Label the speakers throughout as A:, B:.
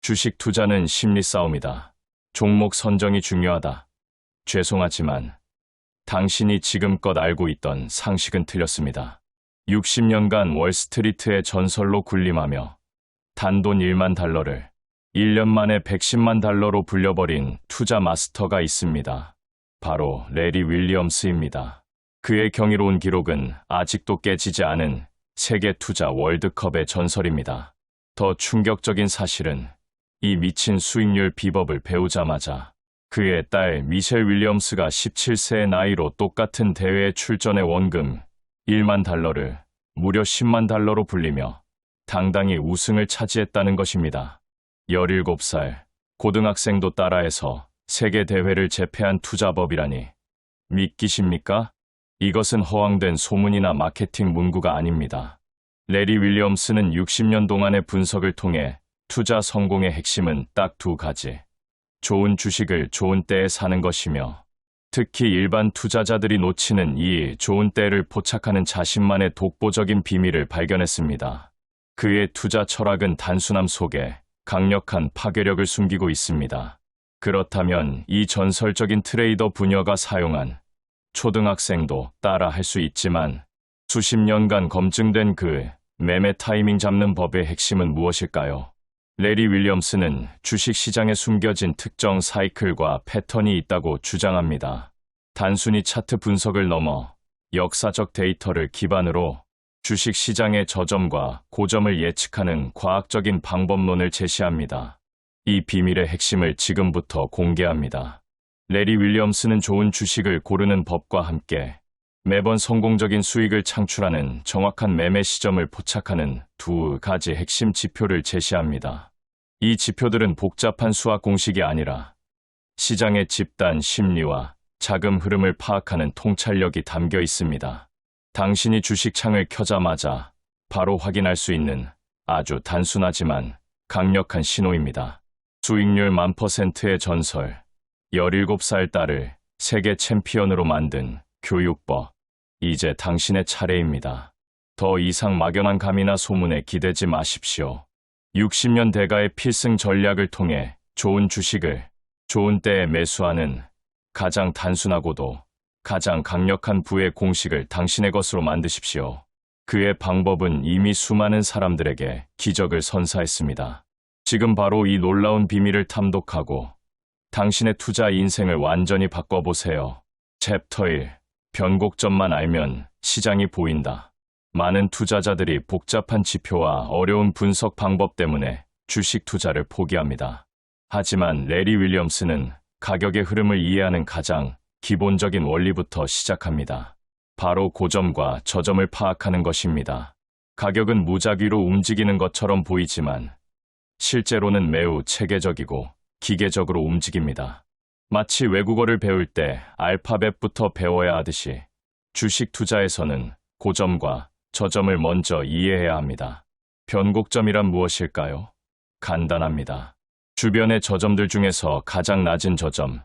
A: 주식 투자는 심리 싸움이다. 종목 선정이 중요하다. 죄송하지만 당신이 지금껏 알고 있던 상식은 틀렸습니다. 60년간 월스트리트의 전설로 군림하며 단돈 1만 달러를 1년 만에 110만 달러로 불려버린 투자 마스터가 있습니다. 바로 레리 윌리엄스입니다. 그의 경이로운 기록은 아직도 깨지지 않은 세계 투자 월드컵의 전설입니다. 더 충격적인 사실은 이 미친 수익률 비법을 배우자마자 그의 딸 미셸 윌리엄스가 17세의 나이로 똑같은 대회에 출전해 원금 1만 달러를 무려 10만 달러로 불리며 당당히 우승을 차지했다는 것입니다. 17살 고등학생도 따라해서 세계 대회를 제패한 투자법이라니 믿기십니까? 이것은 허황된 소문이나 마케팅 문구가 아닙니다. 레리 윌리엄스는 60년 동안의 분석을 통해 투자 성공의 핵심은 딱 두 가지. 좋은 주식을 좋은 때에 사는 것이며 특히 일반 투자자들이 놓치는 이 좋은 때를 포착하는 자신만의 독보적인 비밀을 발견했습니다. 그의 투자 철학은 단순함 속에 강력한 파괴력을 숨기고 있습니다. 그렇다면 이 전설적인 트레이더 부녀가 사용한 초등학생도 따라 할 수 있지만 수십 년간 검증된 그 매매 타이밍 잡는 법의 핵심은 무엇일까요? 레리 윌리엄스는 주식시장에 숨겨진 특정 사이클과 패턴이 있다고 주장합니다. 단순히 차트 분석을 넘어 역사적 데이터를 기반으로 주식시장의 저점과 고점을 예측하는 과학적인 방법론을 제시합니다. 이 비밀의 핵심을 지금부터 공개합니다. 레리 윌리엄스는 좋은 주식을 고르는 법과 함께 매번 성공적인 수익을 창출하는 정확한 매매 시점을 포착하는 두 가지 핵심 지표를 제시합니다. 이 지표들은 복잡한 수학 공식이 아니라 시장의 집단 심리와 자금 흐름을 파악하는 통찰력이 담겨 있습니다. 당신이 주식창을 켜자마자 바로 확인할 수 있는 아주 단순하지만 강력한 신호입니다. 수익률 1000%의 전설, 17살 딸을 세계 챔피언으로 만든 교육법. 이제 당신의 차례입니다. 더 이상 막연한 감이나 소문에 기대지 마십시오. 60년 대가의 필승 전략을 통해 좋은 주식을 좋은 때에 매수하는 가장 단순하고도 가장 강력한 부의 공식을 당신의 것으로 만드십시오. 그의 방법은 이미 수많은 사람들에게 기적을 선사했습니다. 지금 바로 이 놀라운 비밀을 탐독하고 당신의 투자 인생을 완전히 바꿔보세요. 챕터 1. 변곡점만 알면 시장이 보인다. 많은 투자자들이 복잡한 지표와 어려운 분석 방법 때문에 주식 투자를 포기합니다. 하지만 레리 윌리엄스는 가격의 흐름을 이해하는 가장 기본적인 원리부터 시작합니다. 바로 고점과 저점을 파악하는 것입니다. 가격은 무작위로 움직이는 것처럼 보이지만 실제로는 매우 체계적이고 기계적으로 움직입니다. 마치 외국어를 배울 때 알파벳부터 배워야 하듯이 주식 투자에서는 고점과 저점을 먼저 이해해야 합니다. 변곡점이란 무엇일까요? 간단합니다. 주변의 저점들 중에서 가장 낮은 저점,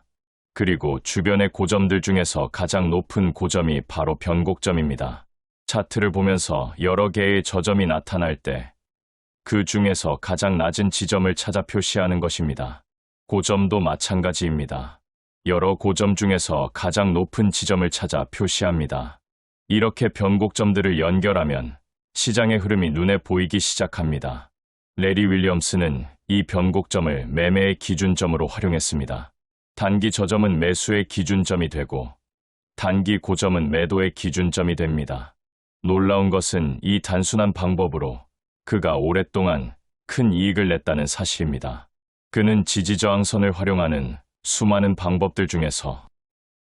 A: 그리고 주변의 고점들 중에서 가장 높은 고점이 바로 변곡점입니다. 차트를 보면서 여러 개의 저점이 나타날 때 그 중에서 가장 낮은 지점을 찾아 표시하는 것입니다. 고점도 마찬가지입니다. 여러 고점 중에서 가장 높은 지점을 찾아 표시합니다. 이렇게 변곡점들을 연결하면 시장의 흐름이 눈에 보이기 시작합니다. 레리 윌리엄스는 이 변곡점을 매매의 기준점으로 활용했습니다. 단기 저점은 매수의 기준점이 되고 단기 고점은 매도의 기준점이 됩니다. 놀라운 것은 이 단순한 방법으로 그가 오랫동안 큰 이익을 냈다는 사실입니다. 그는 지지저항선을 활용하는 수많은 방법들 중에서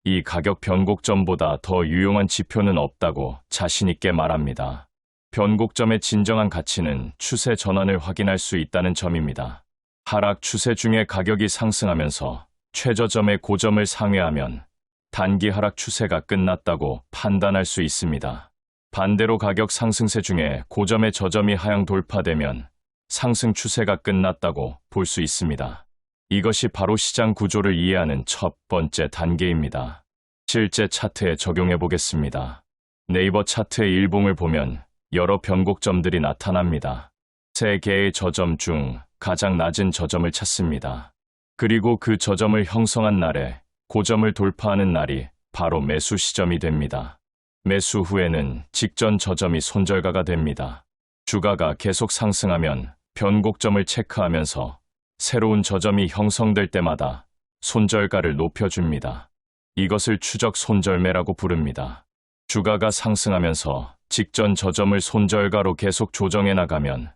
A: 이 가격 변곡점보다 더 유용한 지표는 없다고 자신 있게 말합니다. 변곡점의 진정한 가치는 추세 전환을 확인할 수 있다는 점입니다. 하락 추세 중에 가격이 상승하면서 최저점의 고점을 상회하면 단기 하락 추세가 끝났다고 판단할 수 있습니다. 반대로 가격 상승세 중에 고점의 저점이 하향 돌파되면 상승 추세가 끝났다고 볼 수 있습니다. 이것이 바로 시장 구조를 이해하는 첫 번째 단계입니다. 실제 차트에 적용해 보겠습니다. 네이버 차트의 일봉을 보면 여러 변곡점들이 나타납니다. 세 개의 저점 중 가장 낮은 저점을 찾습니다. 그리고 그 저점을 형성한 날에 고점을 돌파하는 날이 바로 매수 시점이 됩니다. 매수 후에는 직전 저점이 손절가가 됩니다. 주가가 계속 상승하면 변곡점을 체크하면서 새로운 저점이 형성될 때마다 손절가를 높여줍니다. 이것을 추적 손절매라고 부릅니다. 주가가 상승하면서 직전 저점을 손절가로 계속 조정해 나가면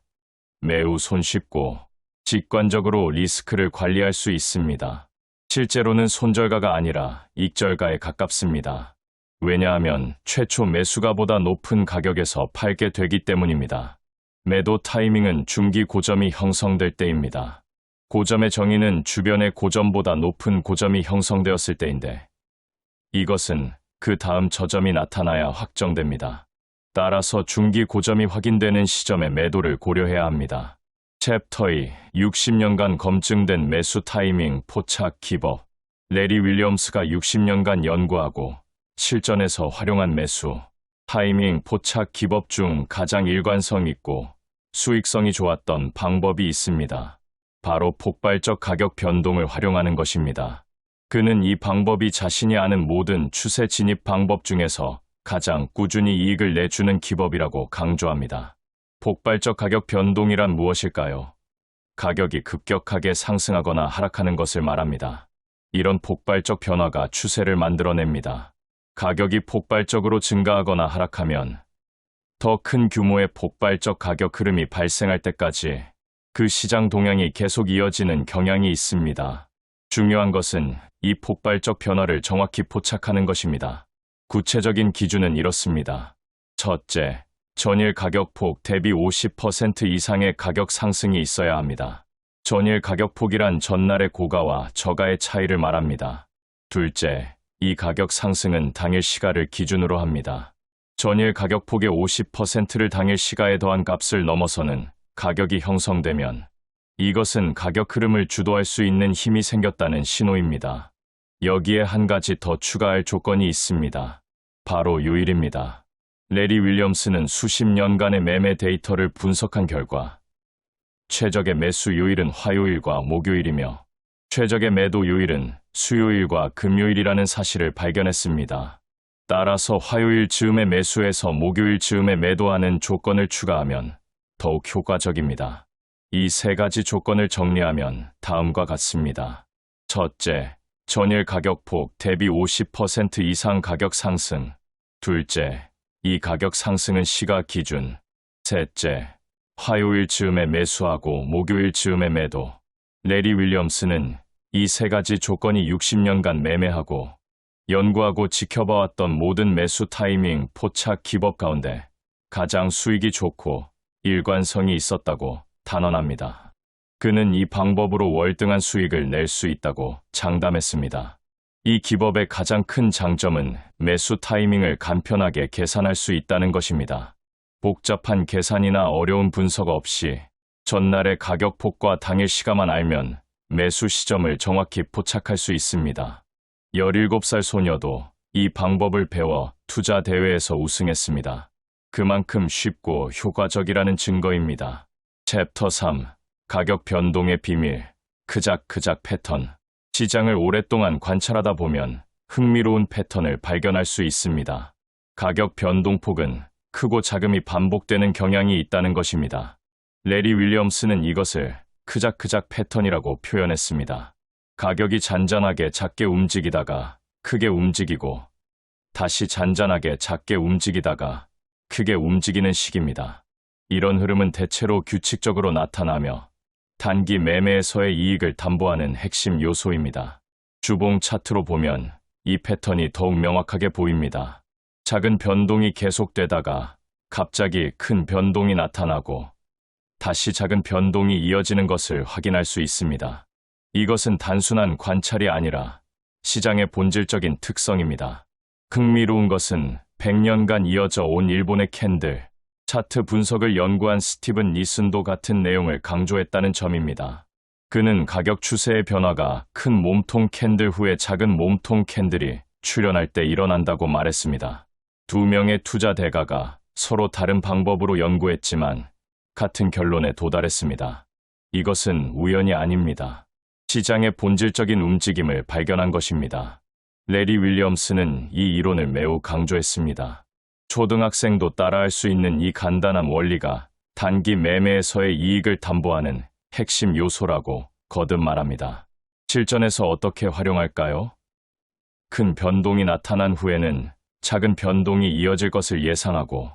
A: 매우 손쉽고 직관적으로 리스크를 관리할 수 있습니다. 실제로는 손절가가 아니라 익절가에 가깝습니다. 왜냐하면 최초 매수가보다 높은 가격에서 팔게 되기 때문입니다. 매도 타이밍은 중기 고점이 형성될 때입니다. 고점의 정의는 주변의 고점보다 높은 고점이 형성되었을 때인데 이것은 그 다음 저점이 나타나야 확정됩니다. 따라서 중기 고점이 확인되는 시점에 매도를 고려해야 합니다. 챕터 2. 60년간 검증된 매수 타이밍 포착 기법. 레리 윌리엄스가 60년간 연구하고 실전에서 활용한 매수 타이밍 포착 기법 중 가장 일관성 있고 수익성이 좋았던 방법이 있습니다. 바로 폭발적 가격 변동을 활용하는 것입니다. 그는 이 방법이 자신이 아는 모든 추세 진입 방법 중에서 가장 꾸준히 이익을 내주는 기법이라고 강조합니다. 폭발적 가격 변동이란 무엇일까요? 가격이 급격하게 상승하거나 하락하는 것을 말합니다. 이런 폭발적 변화가 추세를 만들어냅니다. 가격이 폭발적으로 증가하거나 하락하면 더 큰 규모의 폭발적 가격 흐름이 발생할 때까지 그 시장 동향이 계속 이어지는 경향이 있습니다. 중요한 것은 이 폭발적 변화를 정확히 포착하는 것입니다. 구체적인 기준은 이렇습니다. 첫째, 전일 가격폭 대비 50% 이상의 가격 상승이 있어야 합니다. 전일 가격폭이란 전날의 고가와 저가의 차이를 말합니다. 둘째, 이 가격 상승은 당일 시가를 기준으로 합니다. 전일 가격폭의 50%를 당일 시가에 더한 값을 넘어서는 가격이 형성되면 이것은 가격 흐름을 주도할 수 있는 힘이 생겼다는 신호입니다. 여기에 한 가지 더 추가할 조건이 있습니다. 바로 요일입니다. 레리 윌리엄스는 수십 년간의 매매 데이터를 분석한 결과 최적의 매수 요일은 화요일과 목요일이며 최적의 매도 요일은 수요일과 금요일이라는 사실을 발견했습니다. 따라서 화요일 즈음에 매수해서 목요일 즈음에 매도하는 조건을 추가하면 더욱 효과적입니다. 이 세 가지 조건을 정리하면 다음과 같습니다. 첫째, 전일 가격폭 대비 50% 이상 가격 상승. 둘째, 이 가격 상승은 시가 기준. 셋째, 화요일 즈음에 매수하고 목요일 즈음에 매도. 레리 윌리엄스는 이 세 가지 조건이 60년간 매매하고 연구하고 지켜봐왔던 모든 매수 타이밍 포착 기법 가운데 가장 수익이 좋고 일관성이 있었다고 단언합니다. 그는 이 방법으로 월등한 수익을 낼 수 있다고 장담했습니다. 이 기법의 가장 큰 장점은 매수 타이밍을 간편하게 계산할 수 있다는 것입니다. 복잡한 계산이나 어려운 분석 없이 전날의 가격폭과 당일 시가만 알면 매수 시점을 정확히 포착할 수 있습니다. 17살 소녀도 이 방법을 배워 투자 대회에서 우승했습니다. 그만큼 쉽고 효과적이라는 증거입니다. 챕터 3. 가격 변동의 비밀. 크작크작 패턴. 시장을 오랫동안 관찰하다 보면 흥미로운 패턴을 발견할 수 있습니다. 가격 변동폭은 크고 작음이 반복되는 경향이 있다는 것입니다. 레리 윌리엄스는 이것을 크작크작 패턴이라고 표현했습니다. 가격이 잔잔하게 작게 움직이다가 크게 움직이고 다시 잔잔하게 작게 움직이다가 크게 움직이는 식입니다. 이런 흐름은 대체로 규칙적으로 나타나며 단기 매매에서의 이익을 담보하는 핵심 요소입니다. 주봉 차트로 보면 이 패턴이 더욱 명확하게 보입니다. 작은 변동이 계속되다가 갑자기 큰 변동이 나타나고 다시 작은 변동이 이어지는 것을 확인할 수 있습니다. 이것은 단순한 관찰이 아니라 시장의 본질적인 특성입니다. 흥미로운 것은 100년간 이어져 온 일본의 캔들, 차트 분석을 연구한 스티븐 니슨도 같은 내용을 강조했다는 점입니다. 그는 가격 추세의 변화가 큰 몸통 캔들 후에 작은 몸통 캔들이 출현할 때 일어난다고 말했습니다. 두 명의 투자 대가가 서로 다른 방법으로 연구했지만 같은 결론에 도달했습니다. 이것은 우연이 아닙니다. 시장의 본질적인 움직임을 발견한 것입니다. 레리 윌리엄스는 이 이론을 매우 강조했습니다. 초등학생도 따라할 수 있는 이 간단한 원리가 단기 매매에서의 이익을 담보하는 핵심 요소라고 거듭 말합니다. 실전에서 어떻게 활용할까요? 큰 변동이 나타난 후에는 작은 변동이 이어질 것을 예상하고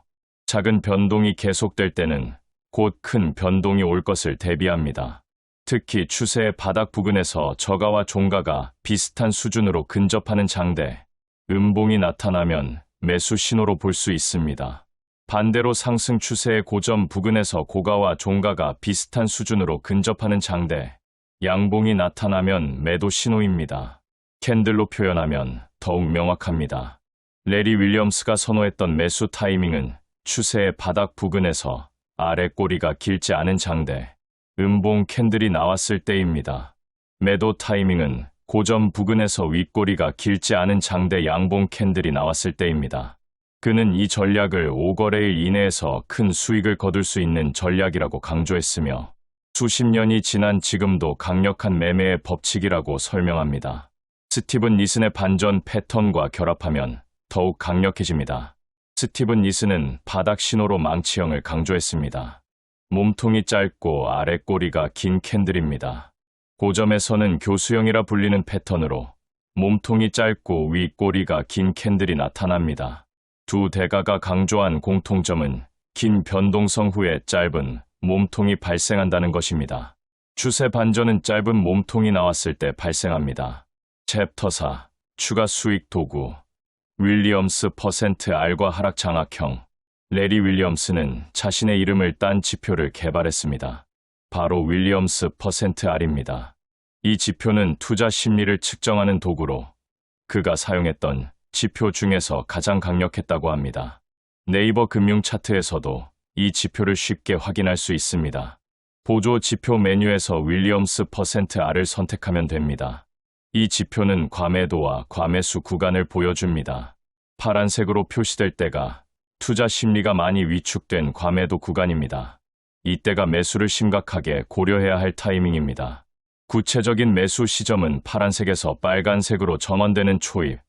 A: 작은 변동이 계속될 때는 곧 큰 변동이 올 것을 대비합니다. 특히 추세의 바닥 부근에서 저가와 종가가 비슷한 수준으로 근접하는 장대, 음봉이 나타나면 매수 신호로 볼 수 있습니다. 반대로 상승 추세의 고점 부근에서 고가와 종가가 비슷한 수준으로 근접하는 장대, 양봉이 나타나면 매도 신호입니다. 캔들로 표현하면 더욱 명확합니다. 레리 윌리엄스가 선호했던 매수 타이밍은 추세의 바닥 부근에서 아래 꼬리가 길지 않은 장대, 음봉 캔들이 나왔을 때입니다. 매도 타이밍은 고점 부근에서 윗꼬리가 길지 않은 장대 양봉 캔들이 나왔을 때입니다. 그는 이 전략을 5거래일 이내에서 큰 수익을 거둘 수 있는 전략이라고 강조했으며 수십 년이 지난 지금도 강력한 매매의 법칙이라고 설명합니다. 스티븐 니슨의 반전 패턴과 결합하면 더욱 강력해집니다. 스티븐 니슨은 바닥 신호로 망치형을 강조했습니다. 몸통이 짧고 아래 꼬리가 긴 캔들입니다. 고점에서는 교수형이라 불리는 패턴으로 몸통이 짧고 위 꼬리가 긴 캔들이 나타납니다. 두 대가가 강조한 공통점은 긴 변동성 후에 짧은 몸통이 발생한다는 것입니다. 추세 반전은 짧은 몸통이 나왔을 때 발생합니다. 챕터 4. 추가 수익 도구. 윌리엄스 %R과 하락 장악형. 레리 윌리엄스는 자신의 이름을 딴 지표를 개발했습니다. 바로 윌리엄스 %R입니다. 이 지표는 투자 심리를 측정하는 도구로 그가 사용했던 지표 중에서 가장 강력했다고 합니다. 네이버 금융 차트에서도 이 지표를 쉽게 확인할 수 있습니다. 보조 지표 메뉴에서 윌리엄스 %R을 선택하면 됩니다. 이 지표는 과매도와 과매수 구간을 보여줍니다. 파란색으로 표시될 때가 투자 심리가 많이 위축된 과매도 구간입니다. 이때가 매수를 심각하게 고려해야 할 타이밍입니다. 구체적인 매수 시점은 파란색에서 빨간색으로 전환되는 초입,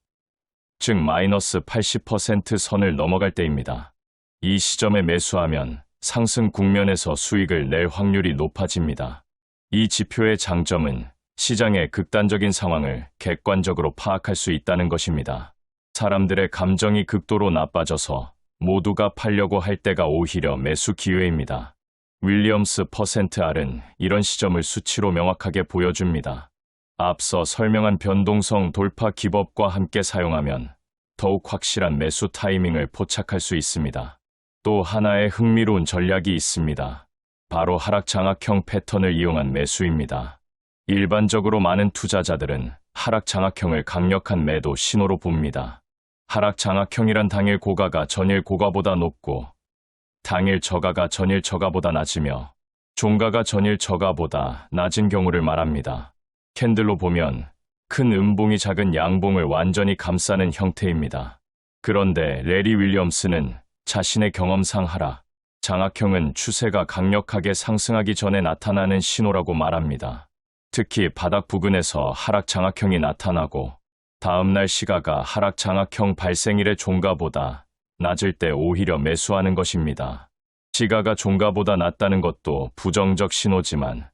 A: 즉 마이너스 80% 선을 넘어갈 때입니다. 이 시점에 매수하면 상승 국면에서 수익을 낼 확률이 높아집니다. 이 지표의 장점은 시장의 극단적인 상황을 객관적으로 파악할 수 있다는 것입니다. 사람들의 감정이 극도로 나빠져서 모두가 팔려고 할 때가 오히려 매수 기회입니다. 윌리엄스 %R은 이런 시점을 수치로 명확하게 보여줍니다. 앞서 설명한 변동성 돌파 기법과 함께 사용하면 더욱 확실한 매수 타이밍을 포착할 수 있습니다. 또 하나의 흥미로운 전략이 있습니다. 바로 하락 장악형 패턴을 이용한 매수입니다. 일반적으로 많은 투자자들은 하락 장악형을 강력한 매도 신호로 봅니다. 하락 장악형이란 당일 고가가 전일 고가보다 높고 당일 저가가 전일 저가보다 낮으며 종가가 전일 저가보다 낮은 경우를 말합니다. 캔들로 보면 큰 음봉이 작은 양봉을 완전히 감싸는 형태입니다. 그런데 레리 윌리엄스는 자신의 경험상 하락 장악형은 추세가 강력하게 상승하기 전에 나타나는 신호라고 말합니다. 특히 바닥 부근에서 하락 장악형이 나타나고 다음날 시가가 하락 장악형 발생일의 종가보다 낮을 때 오히려 매수하는 것입니다. 시가가 종가보다 낮다는 것도 부정적 신호지만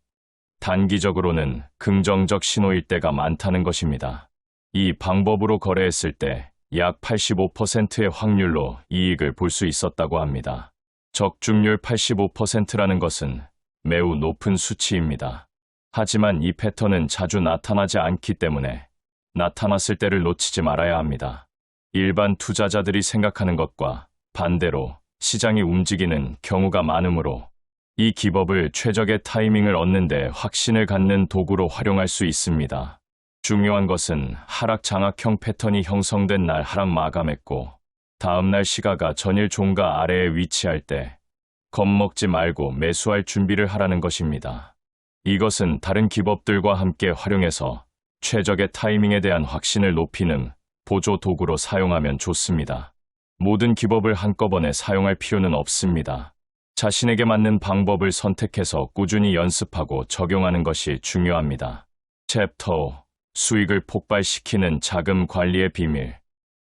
A: 단기적으로는 긍정적 신호일 때가 많다는 것입니다. 이 방법으로 거래했을 때 약 85%의 확률로 이익을 볼 수 있었다고 합니다. 적중률 85%라는 것은 매우 높은 수치입니다. 하지만 이 패턴은 자주 나타나지 않기 때문에 나타났을 때를 놓치지 말아야 합니다. 일반 투자자들이 생각하는 것과 반대로 시장이 움직이는 경우가 많으므로 이 기법을 최적의 타이밍을 얻는 데 확신을 갖는 도구로 활용할 수 있습니다. 중요한 것은 하락 장악형 패턴이 형성된 날 하락 마감했고 다음날 시가가 전일 종가 아래에 위치할 때 겁먹지 말고 매수할 준비를 하라는 것입니다. 이것은 다른 기법들과 함께 활용해서 최적의 타이밍에 대한 확신을 높이는 보조 도구로 사용하면 좋습니다. 모든 기법을 한꺼번에 사용할 필요는 없습니다. 자신에게 맞는 방법을 선택해서 꾸준히 연습하고 적용하는 것이 중요합니다. 챕터 5. 수익을 폭발시키는 자금 관리의 비밀.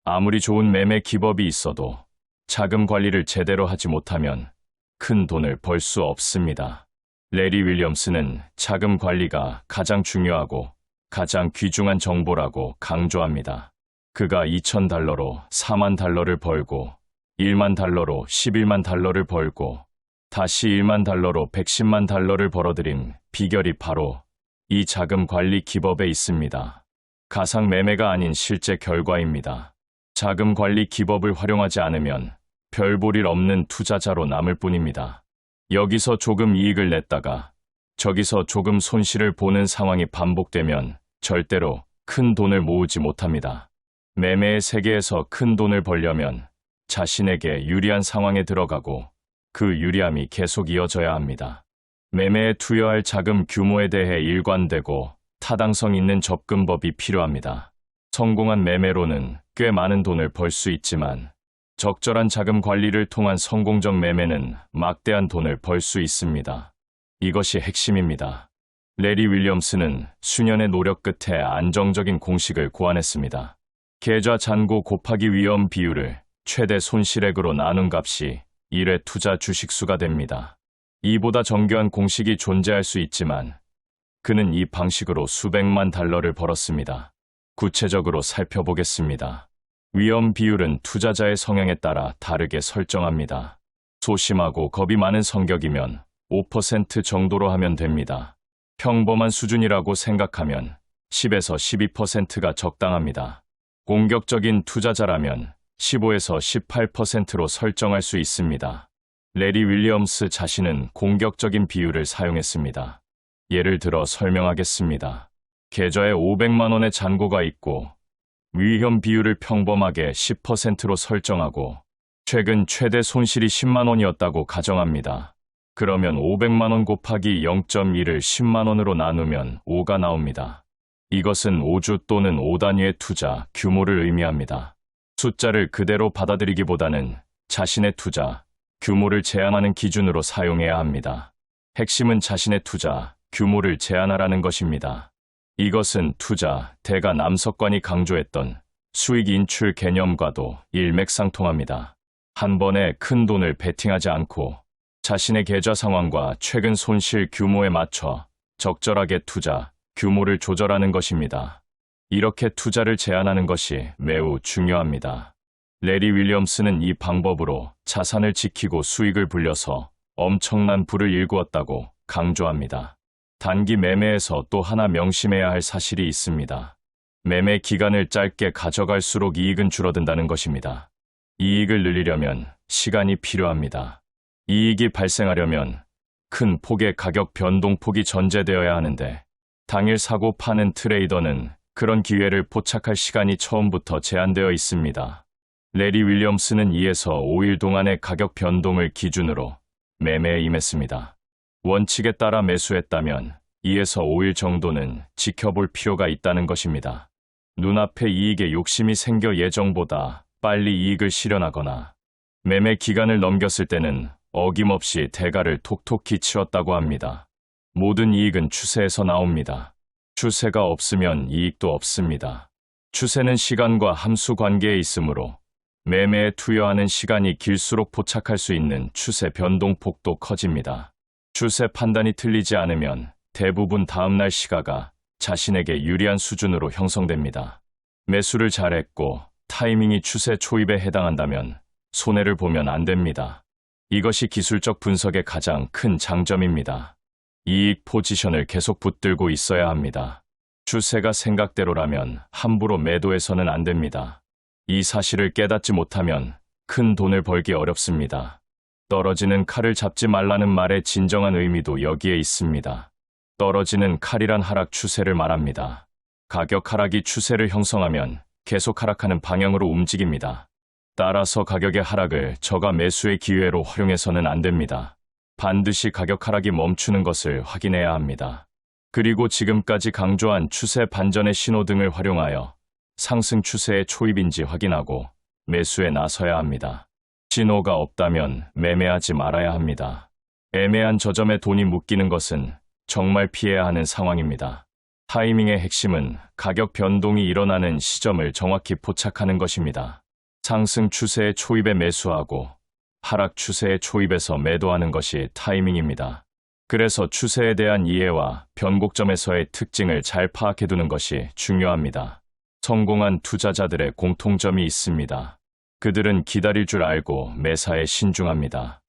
A: 아무리 좋은 매매 기법이 있어도 자금 관리를 제대로 하지 못하면 큰 돈을 벌 수 없습니다. 레리 윌리엄스는 자금 관리가 가장 중요하고 가장 귀중한 정보라고 강조합니다. 그가 $2,000로 4만 달러를 벌고 1만 달러로 11만 달러를 벌고 다시 1만 달러로 110만 달러를 벌어들인 비결이 바로 이 자금 관리 기법에 있습니다. 가상 매매가 아닌 실제 결과입니다. 자금 관리 기법을 활용하지 않으면 별 볼 일 없는 투자자로 남을 뿐입니다. 여기서 조금 이익을 냈다가 저기서 조금 손실을 보는 상황이 반복되면 절대로 큰 돈을 모으지 못합니다. 매매의 세계에서 큰 돈을 벌려면 자신에게 유리한 상황에 들어가고 그 유리함이 계속 이어져야 합니다. 매매에 투여할 자금 규모에 대해 일관되고 타당성 있는 접근법이 필요합니다. 성공한 매매로는 꽤 많은 돈을 벌 수 있지만 적절한 자금 관리를 통한 성공적 매매는 막대한 돈을 벌 수 있습니다. 이것이 핵심입니다. 레리 윌리엄스는 수년의 노력 끝에 안정적인 공식을 고안했습니다. 계좌 잔고 곱하기 위험 비율을 최대 손실액으로 나눈 값이 1회 투자 주식수가 됩니다. 이보다 정교한 공식이 존재할 수 있지만 그는 이 방식으로 수백만 달러를 벌었습니다. 구체적으로 살펴보겠습니다. 위험 비율은 투자자의 성향에 따라 다르게 설정합니다. 소심하고 겁이 많은 성격이면 5% 정도로 하면 됩니다. 평범한 수준이라고 생각하면 10에서 12%가 적당합니다. 공격적인 투자자라면 15에서 18%로 설정할 수 있습니다. 레리 윌리엄스 자신은 공격적인 비율을 사용했습니다. 예를 들어 설명하겠습니다. 계좌에 500만 원의 잔고가 있고 위험 비율을 평범하게 10%로 설정하고 최근 최대 손실이 10만 원이었다고 가정합니다. 그러면 500만 원 곱하기 0.1을 10만 원으로 나누면 5가 나옵니다. 이것은 5주 또는 5단위의 투자 규모를 의미합니다. 숫자를 그대로 받아들이기보다는 자신의 투자 규모를 제한하는 기준으로 사용해야 합니다. 핵심은 자신의 투자 규모를 제한하라는 것입니다. 이것은 투자 대가 남석관이 강조했던 수익 인출 개념과도 일맥상통합니다. 한 번에 큰 돈을 베팅하지 않고 자신의 계좌 상황과 최근 손실 규모에 맞춰 적절하게 투자 규모를 조절하는 것입니다. 이렇게 투자를 제한하는 것이 매우 중요합니다. 레리 윌리엄스는 이 방법으로 자산을 지키고 수익을 불려서 엄청난 부를 일구었다고 강조합니다. 단기 매매에서 또 하나 명심해야 할 사실이 있습니다. 매매 기간을 짧게 가져갈수록 이익은 줄어든다는 것입니다. 이익을 늘리려면 시간이 필요합니다. 이익이 발생하려면 큰 폭의 가격 변동폭이 전제되어야 하는데 당일 사고 파는 트레이더는 그런 기회를 포착할 시간이 처음부터 제한되어 있습니다. 레리 윌리엄스는 2에서 5일 동안의 가격 변동을 기준으로 매매에 임했습니다. 원칙에 따라 매수했다면 2에서 5일 정도는 지켜볼 필요가 있다는 것입니다. 눈앞에 이익에 욕심이 생겨 예정보다 빨리 이익을 실현하거나 매매 기간을 넘겼을 때는 어김없이 대가를 톡톡히 치렀다고 합니다. 모든 이익은 추세에서 나옵니다. 추세가 없으면 이익도 없습니다. 추세는 시간과 함수 관계에 있으므로 매매에 투여하는 시간이 길수록 포착할 수 있는 추세 변동폭도 커집니다. 추세 판단이 틀리지 않으면 대부분 다음날 시가가 자신에게 유리한 수준으로 형성됩니다. 매수를 잘했고 타이밍이 추세 초입에 해당한다면 손해를 보면 안 됩니다. 이것이 기술적 분석의 가장 큰 장점입니다. 이익 포지션을 계속 붙들고 있어야 합니다. 추세가 생각대로라면 함부로 매도해서는 안 됩니다. 이 사실을 깨닫지 못하면 큰 돈을 벌기 어렵습니다. 떨어지는 칼을 잡지 말라는 말의 진정한 의미도 여기에 있습니다. 떨어지는 칼이란 하락 추세를 말합니다. 가격 하락이 추세를 형성하면 계속 하락하는 방향으로 움직입니다. 따라서 가격의 하락을 저가 매수의 기회로 활용해서는 안 됩니다. 반드시 가격 하락이 멈추는 것을 확인해야 합니다. 그리고 지금까지 강조한 추세 반전의 신호등을 활용하여 상승 추세의 초입인지 확인하고 매수에 나서야 합니다. 신호가 없다면 매매하지 말아야 합니다. 애매한 저점에 돈이 묶이는 것은 정말 피해야 하는 상황입니다. 타이밍의 핵심은 가격 변동이 일어나는 시점을 정확히 포착하는 것입니다. 상승 추세의 초입에 매수하고 하락 추세의 초입에서 매도하는 것이 타이밍입니다. 그래서 추세에 대한 이해와 변곡점에서의 특징을 잘 파악해두는 것이 중요합니다. 성공한 투자자들의 공통점이 있습니다. 그들은 기다릴 줄 알고 매사에 신중합니다.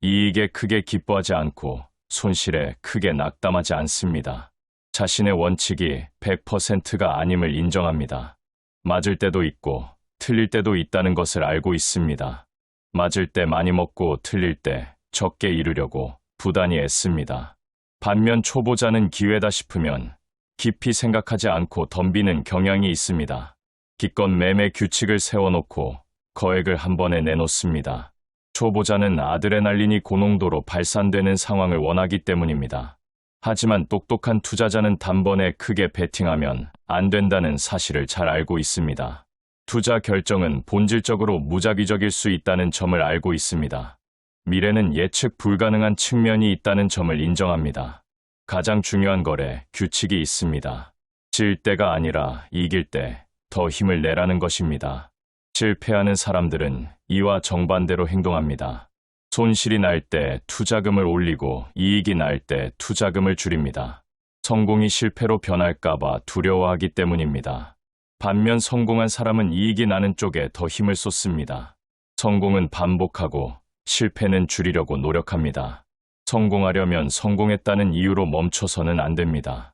A: 이익에 크게 기뻐하지 않고 손실에 크게 낙담하지 않습니다. 자신의 원칙이 100%가 아님을 인정합니다. 맞을 때도 있고 틀릴 때도 있다는 것을 알고 있습니다. 맞을 때 많이 먹고 틀릴 때 적게 이루려고 부단히 애씁니다. 반면 초보자는 기회다 싶으면 깊이 생각하지 않고 덤비는 경향이 있습니다. 기껏 매매 규칙을 세워놓고 거액을 한 번에 내놓습니다. 초보자는 아드레날린이 고농도로 발산되는 상황을 원하기 때문입니다. 하지만 똑똑한 투자자는 단번에 크게 베팅하면 안 된다는 사실을 잘 알고 있습니다. 투자 결정은 본질적으로 무작위적일 수 있다는 점을 알고 있습니다. 미래는 예측 불가능한 측면이 있다는 점을 인정합니다. 가장 중요한 거래 규칙이 있습니다. 질 때가 아니라 이길 때 더 힘을 내라는 것입니다. 실패하는 사람들은 이와 정반대로 행동합니다. 손실이 날 때 투자금을 올리고 이익이 날 때 투자금을 줄입니다. 성공이 실패로 변할까봐 두려워하기 때문입니다. 반면 성공한 사람은 이익이 나는 쪽에 더 힘을 쏟습니다. 성공은 반복하고 실패는 줄이려고 노력합니다. 성공하려면 성공했다는 이유로 멈춰서는 안 됩니다.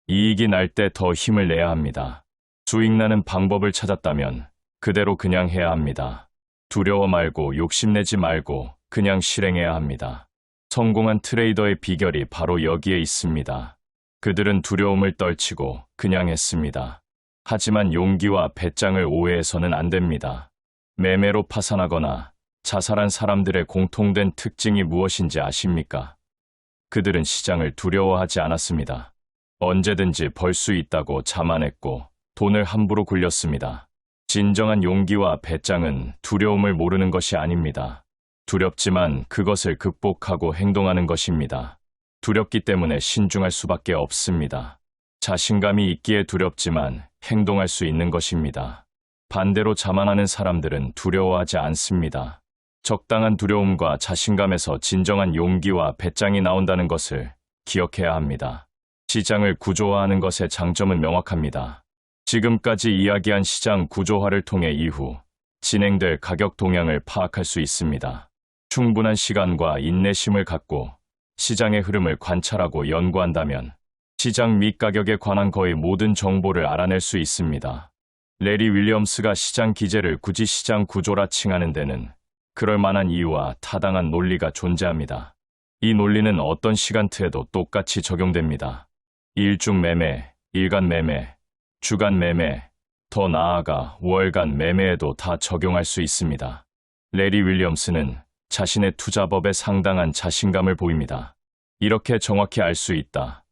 A: 이익이 날 때 더 힘을 내야 합니다. 수익 나는 방법을 찾았다면 그대로 그냥 해야 합니다. 두려워 말고 욕심내지 말고 그냥 실행해야 합니다. 성공한 트레이더의 비결이 바로 여기에 있습니다. 그들은 두려움을 떨치고 그냥 했습니다. 하지만 용기와 배짱을 오해해서는 안 됩니다. 매매로 파산하거나 자살한 사람들의 공통된 특징이 무엇인지 아십니까? 그들은 시장을 두려워하지 않았습니다. 언제든지 벌 수 있다고 자만했고 돈을 함부로 굴렸습니다. 진정한 용기와 배짱은 두려움을 모르는 것이 아닙니다. 두렵지만 그것을 극복하고 행동하는 것입니다. 두렵기 때문에 신중할 수밖에 없습니다. 자신감이 있기에 두렵지만 행동할 수 있는 것입니다. 반대로 자만하는 사람들은 두려워하지 않습니다. 적당한 두려움과 자신감에서 진정한 용기와 배짱이 나온다는 것을 기억해야 합니다. 시장을 구조화하는 것의 장점은 명확합니다. 지금까지 이야기한 시장 구조화를 통해 이후 진행될 가격 동향을 파악할 수 있습니다. 충분한 시간과 인내심을 갖고 시장의 흐름을 관찰하고 연구한다면 시장 및 가격에 관한 거의 모든 정보를 알아낼 수 있습니다. 레리 윌리엄스가 시장 기제를 굳이 시장 구조라 칭하는 데는 그럴 만한 이유와 타당한 논리가 존재합니다. 이 논리는 어떤 시간대에도 똑같이 적용됩니다. 일중 매매, 일간 매매, 주간 매매, 더 나아가 월간 매매에도 다 적용할 수 있습니다. 레리 윌리엄스는 자신의 투자법에 상당한 자신감을 보입니다. 이렇게 정확히 알 수 있다.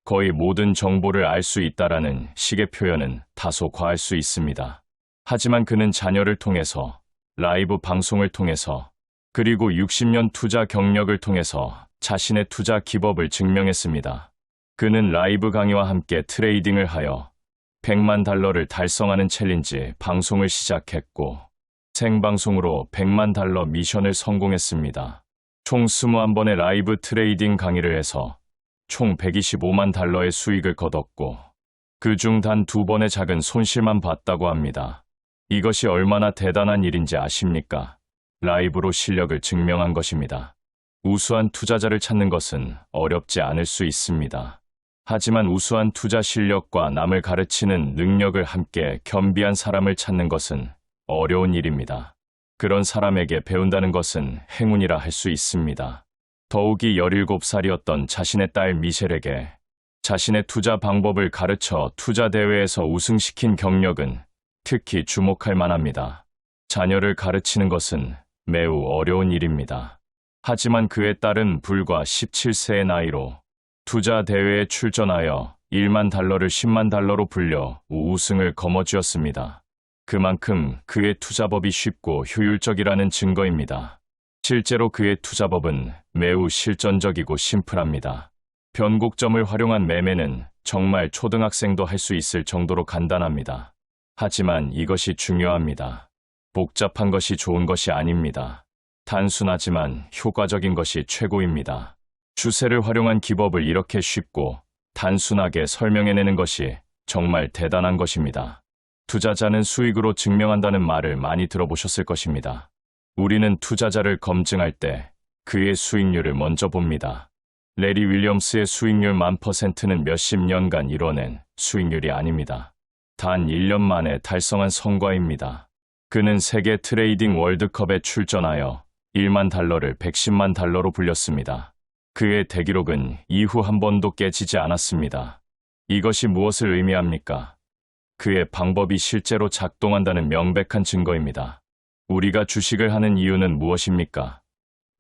A: 거의 모든 정보를 알 수 있다라는 식의 표현은 다소 과할 수 있습니다. 하지만 그는 자녀를 통해서, 라이브 방송을 통해서, 그리고 60년 투자 경력을 통해서 자신의 투자 기법을 증명했습니다. 그는 라이브 강의와 함께 트레이딩을 하여 100만 달러를 달성하는 챌린지 방송을 시작했고 생방송으로 100만 달러 미션을 성공했습니다. 총 21번의 라이브 트레이딩 강의를 해서 총 125만 달러의 수익을 거뒀고 그중 단 2번의 작은 손실만 봤다고 합니다. 이것이 얼마나 대단한 일인지 아십니까? 라이브로 실력을 증명한 것입니다. 우수한 투자자를 찾는 것은 어렵지 않을 수 있습니다. 하지만 우수한 투자 실력과 남을 가르치는 능력을 함께 겸비한 사람을 찾는 것은 어려운 일입니다. 그런 사람에게 배운다는 것은 행운이라 할 수 있습니다. 더욱이 17살이었던 자신의 딸 미셸에게 자신의 투자 방법을 가르쳐 투자 대회에서 우승시킨 경력은 특히 주목할 만합니다. 자녀를 가르치는 것은 매우 어려운 일입니다. 하지만 그의 딸은 불과 17세의 나이로 투자 대회에 출전하여 1만 달러를 10만 달러로 불려 우승을 거머쥐었습니다. 그만큼 그의 투자법이 쉽고 효율적이라는 증거입니다. 실제로 그의 투자법은 매우 실전적이고 심플합니다. 변곡점을 활용한 매매는 정말 초등학생도 할 수 있을 정도로 간단합니다. 하지만 이것이 중요합니다. 복잡한 것이 좋은 것이 아닙니다. 단순하지만 효과적인 것이 최고입니다. 추세를 활용한 기법을 이렇게 쉽고 단순하게 설명해내는 것이 정말 대단한 것입니다. 투자자는 수익으로 증명한다는 말을 많이 들어보셨을 것입니다. 우리는 투자자를 검증할 때 그의 수익률을 먼저 봅니다. 레리 윌리엄스의 수익률 1000%는 몇십 년간 이뤄낸 수익률이 아닙니다. 단 1년 만에 달성한 성과입니다. 그는 세계 트레이딩 월드컵에 출전하여 1만 달러를 110만 달러로 불렸습니다. 그의 대기록은 이후 한 번도 깨지지 않았습니다. 이것이 무엇을 의미합니까? 그의 방법이 실제로 작동한다는 명백한 증거입니다. 우리가 주식을 하는 이유는 무엇입니까?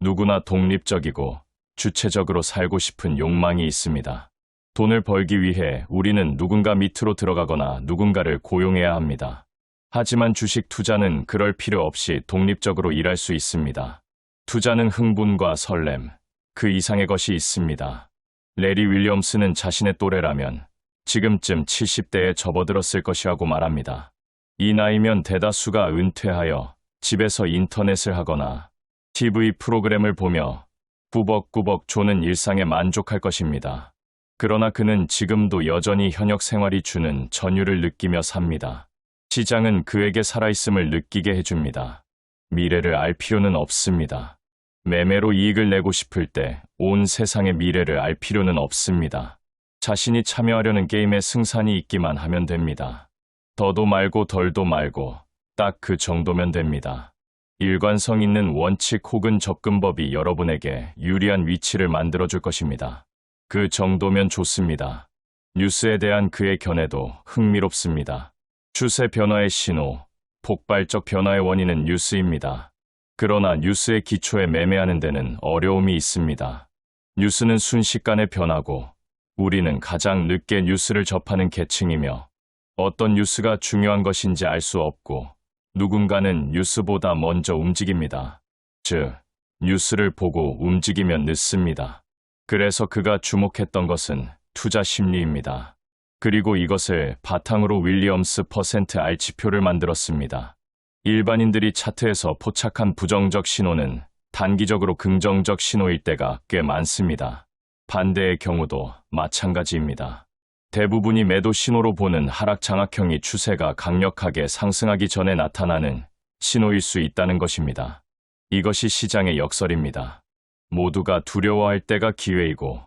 A: 누구나 독립적이고 주체적으로 살고 싶은 욕망이 있습니다. 돈을 벌기 위해 우리는 누군가 밑으로 들어가거나 누군가를 고용해야 합니다. 하지만 주식 투자는 그럴 필요 없이 독립적으로 일할 수 있습니다. 투자는 흥분과 설렘, 그 이상의 것이 있습니다. 레리 윌리엄스는 자신의 또래라면 지금쯤 70대에 접어들었을 것이라고 말합니다. 이 나이면 대다수가 은퇴하여 집에서 인터넷을 하거나 TV 프로그램을 보며 꾸벅꾸벅 조는 일상에 만족할 것입니다. 그러나 그는 지금도 여전히 현역 생활이 주는 전율을 느끼며 삽니다. 시장은 그에게 살아있음을 느끼게 해줍니다. 미래를 알 필요는 없습니다. 매매로 이익을 내고 싶을 때 온 세상의 미래를 알 필요는 없습니다. 자신이 참여하려는 게임에 승산이 있기만 하면 됩니다. 더도 말고 덜도 말고 딱 그 정도면 됩니다. 일관성 있는 원칙 혹은 접근법이 여러분에게 유리한 위치를 만들어줄 것입니다. 그 정도면 좋습니다. 뉴스에 대한 그의 견해도 흥미롭습니다. 추세 변화의 신호, 폭발적 변화의 원인은 뉴스입니다. 그러나 뉴스의 기초에 매매하는 데는 어려움이 있습니다. 뉴스는 순식간에 변하고 우리는 가장 늦게 뉴스를 접하는 계층이며 어떤 뉴스가 중요한 것인지 알 수 없고 누군가는 뉴스보다 먼저 움직입니다. 즉, 뉴스를 보고 움직이면 늦습니다. 그래서 그가 주목했던 것은 투자 심리입니다. 그리고 이것을 바탕으로 윌리엄스 %R 지표를 만들었습니다. 일반인들이 차트에서 포착한 부정적 신호는 단기적으로 긍정적 신호일 때가 꽤 많습니다. 반대의 경우도 마찬가지입니다. 대부분이 매도 신호로 보는 하락 장악형이 추세가 강력하게 상승하기 전에 나타나는 신호일 수 있다는 것입니다. 이것이 시장의 역설입니다. 모두가 두려워할 때가 기회이고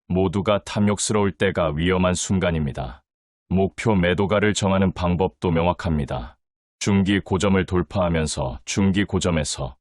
A: 모두가 탐욕스러울 때가 위험한 순간입니다. 목표 매도가를 정하는 방법도 명확합니다. 중기 고점을 돌파하면서 중기 고점에서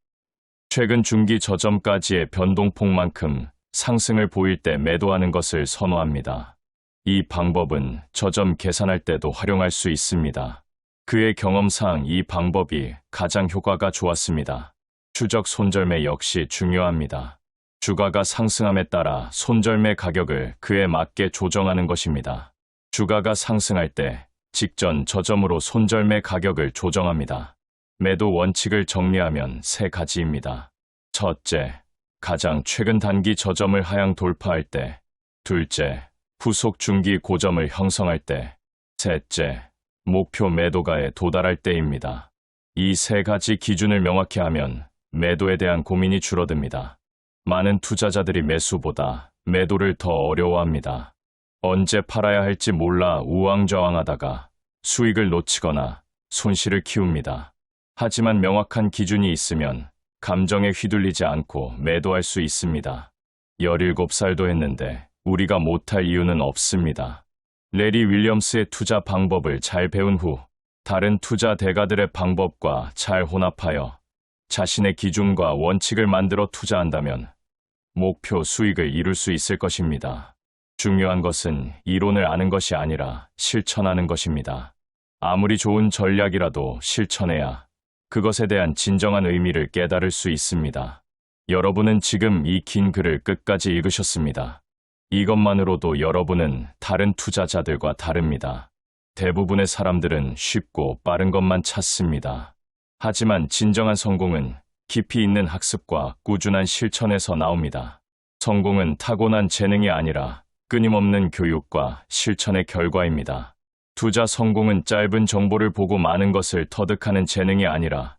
A: 최근 중기 저점까지의 변동폭만큼 상승을 보일 때 매도하는 것을 선호합니다. 이 방법은 저점 계산할 때도 활용할 수 있습니다. 그의 경험상 이 방법이 가장 효과가 좋았습니다. 추적 손절매 역시 중요합니다. 주가가 상승함에 따라 손절매 가격을 그에 맞게 조정하는 것입니다. 주가가 상승할 때 직전 저점으로 손절매 가격을 조정합니다. 매도 원칙을 정리하면 세 가지입니다. 첫째, 가장 최근 단기 저점을 하향 돌파할 때. 둘째, 후속 중기 고점을 형성할 때. 셋째, 목표 매도가에 도달할 때입니다. 이 세 가지 기준을 명확히 하면 매도에 대한 고민이 줄어듭니다. 많은 투자자들이 매수보다 매도를 더 어려워합니다. 언제 팔아야 할지 몰라 우왕좌왕하다가 수익을 놓치거나 손실을 키웁니다. 하지만 명확한 기준이 있으면 감정에 휘둘리지 않고 매도할 수 있습니다. 17살도 했는데 우리가 못할 이유는 없습니다. 레리 윌리엄스의 투자 방법을 잘 배운 후 다른 투자 대가들의 방법과 잘 혼합하여 자신의 기준과 원칙을 만들어 투자한다면 목표 수익을 이룰 수 있을 것입니다. 중요한 것은 이론을 아는 것이 아니라 실천하는 것입니다. 아무리 좋은 전략이라도 실천해야 그것에 대한 진정한 의미를 깨달을 수 있습니다. 여러분은 지금 이 긴 글을 끝까지 읽으셨습니다. 이것만으로도 여러분은 다른 투자자들과 다릅니다. 대부분의 사람들은 쉽고 빠른 것만 찾습니다. 하지만 진정한 성공은 깊이 있는 학습과 꾸준한 실천에서 나옵니다. 성공은 타고난 재능이 아니라 끊임없는 교육과 실천의 결과입니다. 투자 성공은 짧은 정보를 보고 많은 것을 터득하는 재능이 아니라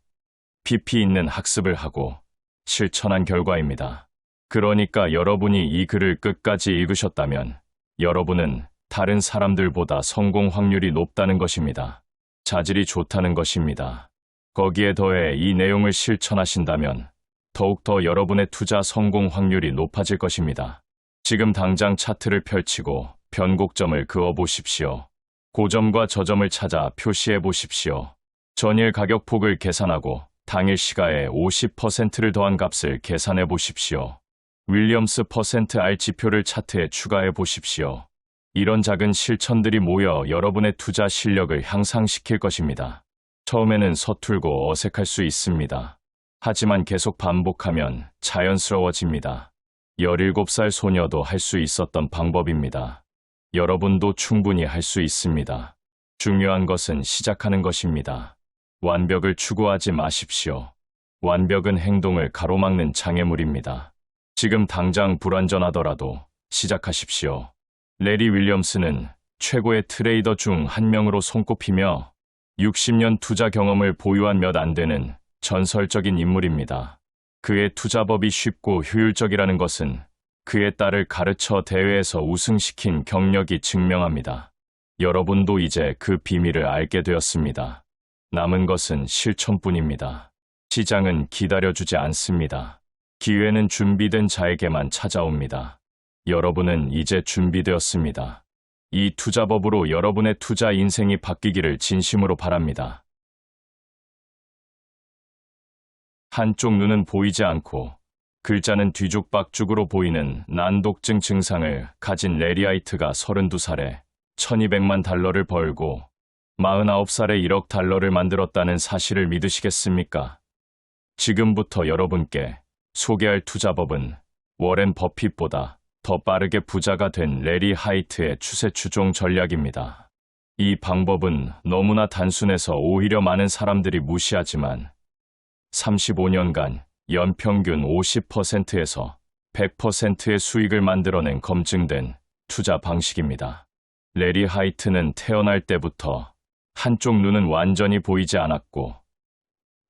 A: 깊이 있는 학습을 하고 실천한 결과입니다. 그러니까 여러분이 이 글을 끝까지 읽으셨다면 여러분은 다른 사람들보다 성공 확률이 높다는 것입니다. 자질이 좋다는 것입니다. 거기에 더해 이 내용을 실천하신다면 더욱더 여러분의 투자 성공 확률이 높아질 것입니다. 지금 당장 차트를 펼치고 변곡점을 그어 보십시오. 고점과 저점을 찾아 표시해 보십시오. 전일 가격폭을 계산하고 당일 시가에 50%를 더한 값을 계산해 보십시오. 윌리엄스 %R 지표를 차트에 추가해 보십시오. 이런 작은 실천들이 모여 여러분의 투자 실력을 향상시킬 것입니다. 처음에는 서툴고 어색할 수 있습니다. 하지만 계속 반복하면 자연스러워집니다. 17살 소녀도 할 수 있었던 방법입니다. 여러분도 충분히 할 수 있습니다. 중요한 것은 시작하는 것입니다. 완벽을 추구하지 마십시오. 완벽은 행동을 가로막는 장애물입니다. 지금 당장 불완전하더라도 시작하십시오. 레리 윌리엄스는 최고의 트레이더 중 한 명으로 손꼽히며 60년 투자 경험을 보유한 몇 안 되는 전설적인 인물입니다. 그의 투자법이 쉽고 효율적이라는 것은 그의 딸을 가르쳐 대회에서 우승시킨 경력이 증명합니다. 여러분도 이제 그 비밀을 알게 되었습니다. 남은 것은 실천뿐입니다. 시장은 기다려주지 않습니다. 기회는 준비된 자에게만 찾아옵니다. 여러분은 이제 준비되었습니다. 이 투자법으로 여러분의 투자 인생이 바뀌기를 진심으로 바랍니다. 한쪽 눈은 보이지 않고 글자는 뒤죽박죽으로 보이는 난독증 증상을 가진 레리 하이트가 32살에 1200만 달러를 벌고 49살에 1억 달러를 만들었다는 사실을 믿으시겠습니까? 지금부터 여러분께 소개할 투자법은 워렌 버핏보다 더 빠르게 부자가 된 레리 하이트의 추세 추종 전략입니다. 이 방법은 너무나 단순해서 오히려 많은 사람들이 무시하지만 35년간 연평균 50%에서 100%의 수익을 만들어낸 검증된 투자 방식입니다. 레리 하이트는 태어날 때부터 한쪽 눈은 완전히 보이지 않았고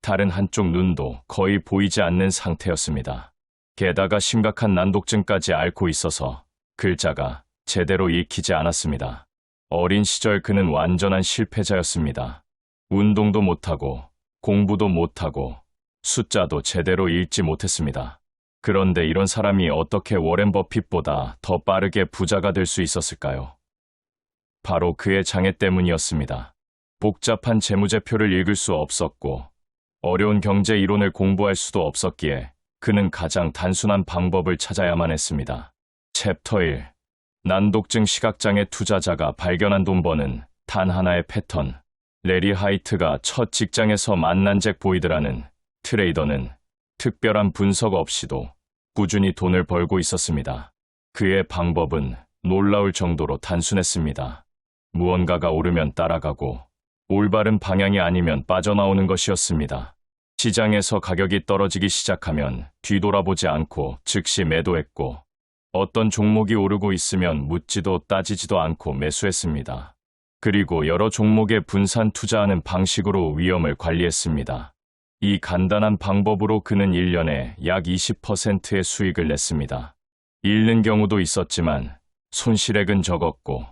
A: 다른 한쪽 눈도 거의 보이지 않는 상태였습니다. 게다가 심각한 난독증까지 앓고 있어서 글자가 제대로 읽히지 않았습니다. 어린 시절 그는 완전한 실패자였습니다. 운동도 못하고 공부도 못하고 숫자도 제대로 읽지 못했습니다. 그런데 이런 사람이 어떻게 워렌 버핏보다 더 빠르게 부자가 될 수 있었을까요? 바로 그의 장애 때문이었습니다. 복잡한 재무제표를 읽을 수 없었고 어려운 경제 이론을 공부할 수도 없었기에 그는 가장 단순한 방법을 찾아야만 했습니다. 챕터 1. 난독증 시각장애 투자자가 발견한 돈 버는 단 하나의 패턴. 레리 하이트가 첫 직장에서 만난 잭 보이드라는 트레이더는 특별한 분석 없이도 꾸준히 돈을 벌고 있었습니다. 그의 방법은 놀라울 정도로 단순했습니다. 무언가가 오르면 따라가고 올바른 방향이 아니면 빠져나오는 것이었습니다. 시장에서 가격이 떨어지기 시작하면 뒤돌아보지 않고 즉시 매도했고 어떤 종목이 오르고 있으면 묻지도 따지지도 않고 매수했습니다. 그리고 여러 종목에 분산 투자하는 방식으로 위험을 관리했습니다. 이 간단한 방법으로 그는 1년에 약 20%의 수익을 냈습니다. 잃는 경우도 있었지만 손실액은 적었고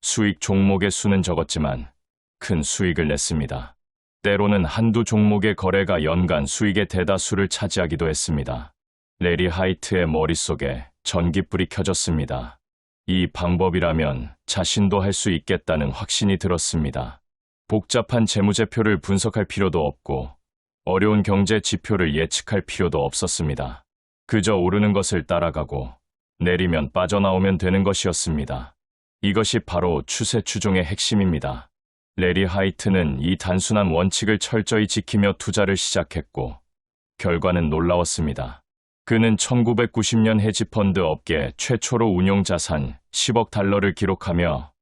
A: 수익 종목의 수는 적었지만 큰 수익을 냈습니다. 때로는 한두 종목의 거래가 연간 수익의 대다수를 차지하기도 했습니다. 레리 하이트의 머릿속에 전깃불이 켜졌습니다. 이 방법이라면 자신도 할 수 있겠다는 확신이 들었습니다. 복잡한 재무제표를 분석할 필요도 없고 어려운 경제 지표를 예측할 필요도 없었습니다. 그저 오르는 것을 따라가고 내리면 빠져나오면 되는 것이었습니다. 이것이 바로 추세 추종의 핵심입니다. 레리 하이트는 이 단순한 원칙을 철저히 지키며 투자를 시작했고 결과는 놀라웠습니다. 그는 1990년 헤지펀드 업계 최초로 운용 자산 10억 달러를 기록하며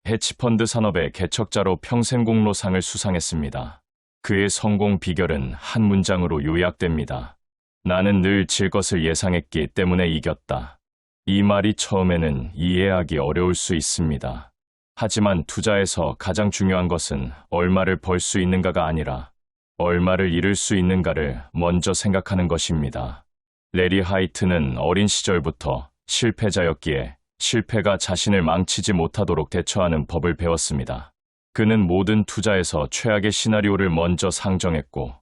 A: 해치펀드 산업의 개척자로 평생공로상을 수상했습니다. 그의 성공 비결은 한 문장으로 요약됩니다. 나는 늘 질 것을 예상했기 때문에 이겼다. 이 말이 처음에는 이해하기 어려울 수 있습니다. 하지만 투자에서 가장 중요한 것은 얼마를 벌 수 있는가가 아니라 얼마를 잃을 수 있는가를 먼저 생각하는 것입니다. 레리 하이트는 어린 시절부터 실패자였기에 실패가 자신을 망치지 못하도록 대처하는 법을 배웠습니다. 그는 모든 투자에서 최악의 시나리오를 먼저 상정했고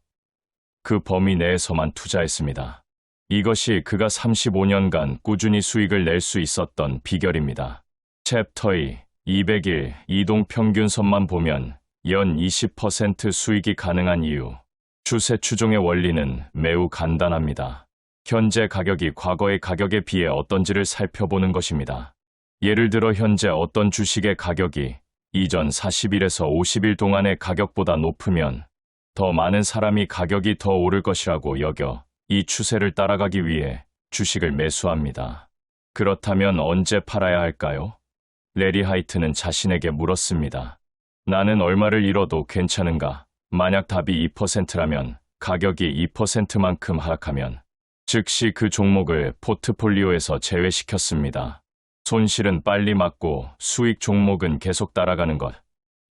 A: 그 범위 내에서만 투자했습니다. 이것이 그가 35년간 꾸준히 수익을 낼 수 있었던 비결입니다. 챕터 2, 200일 이동평균선만 보면 연 20% 수익이 가능한 이유. 추세 추종의 원리는 매우 간단합니다. 현재 가격이 과거의 가격에 비해 어떤지를 살펴보는 것입니다. 예를 들어 현재 어떤 주식의 가격이 이전 40일에서 50일 동안의 가격보다 높으면 더 많은 사람이 가격이 더 오를 것이라고 여겨 이 추세를 따라가기 위해 주식을 매수합니다. 그렇다면 언제 팔아야 할까요? 레리 하이트는 자신에게 물었습니다. 나는 얼마를 잃어도 괜찮은가? 만약 답이 2%라면 가격이 2%만큼 하락하면 즉시 그 종목을 포트폴리오에서 제외시켰습니다. 손실은 빨리 막고 수익 종목은 계속 따라가는 것.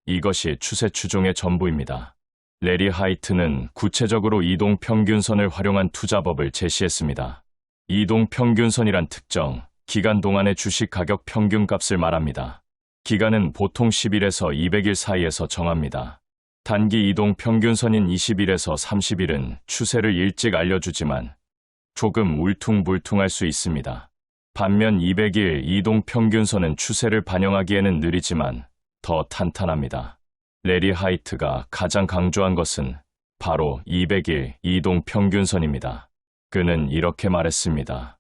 A: 이것이 추세 추종의 전부입니다. 레리 하이트는 구체적으로 이동평균선을 활용한 투자법을 제시했습니다. 이동평균선이란 특정 기간 동안의 주식 가격 평균값을 말합니다. 기간은 보통 10일에서 200일 사이에서 정합니다. 단기 이동평균선인 20일에서 30일은 추세를 일찍 알려주지만 조금 울퉁불퉁할 수 있습니다. 반면 200일 이동평균선은 추세를 반영하기에는 느리지만 더 탄탄합니다. 레리 하이트가 가장 강조한 것은 바로 200일 이동평균선입니다. 그는 이렇게 말했습니다.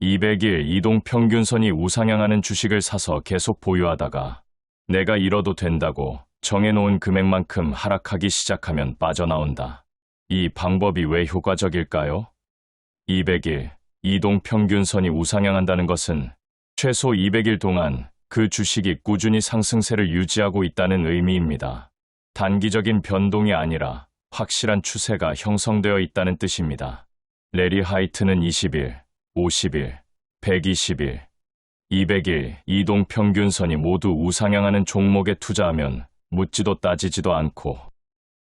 A: 200일 이동평균선이 우상향하는 주식을 사서 계속 보유하다가 내가 잃어도 된다고 정해놓은 금액만큼 하락하기 시작하면 빠져나온다. 이 방법이 왜 효과적일까요? 200일 이동평균선이 우상향한다는 것은 최소 200일 동안 그 주식이 꾸준히 상승세를 유지하고 있다는 의미입니다. 단기적인 변동이 아니라 확실한 추세가 형성되어 있다는 뜻입니다. 레리 하이트는 20일, 50일, 120일, 200일 이동평균선이 모두 우상향하는 종목에 투자하면 묻지도 따지지도 않고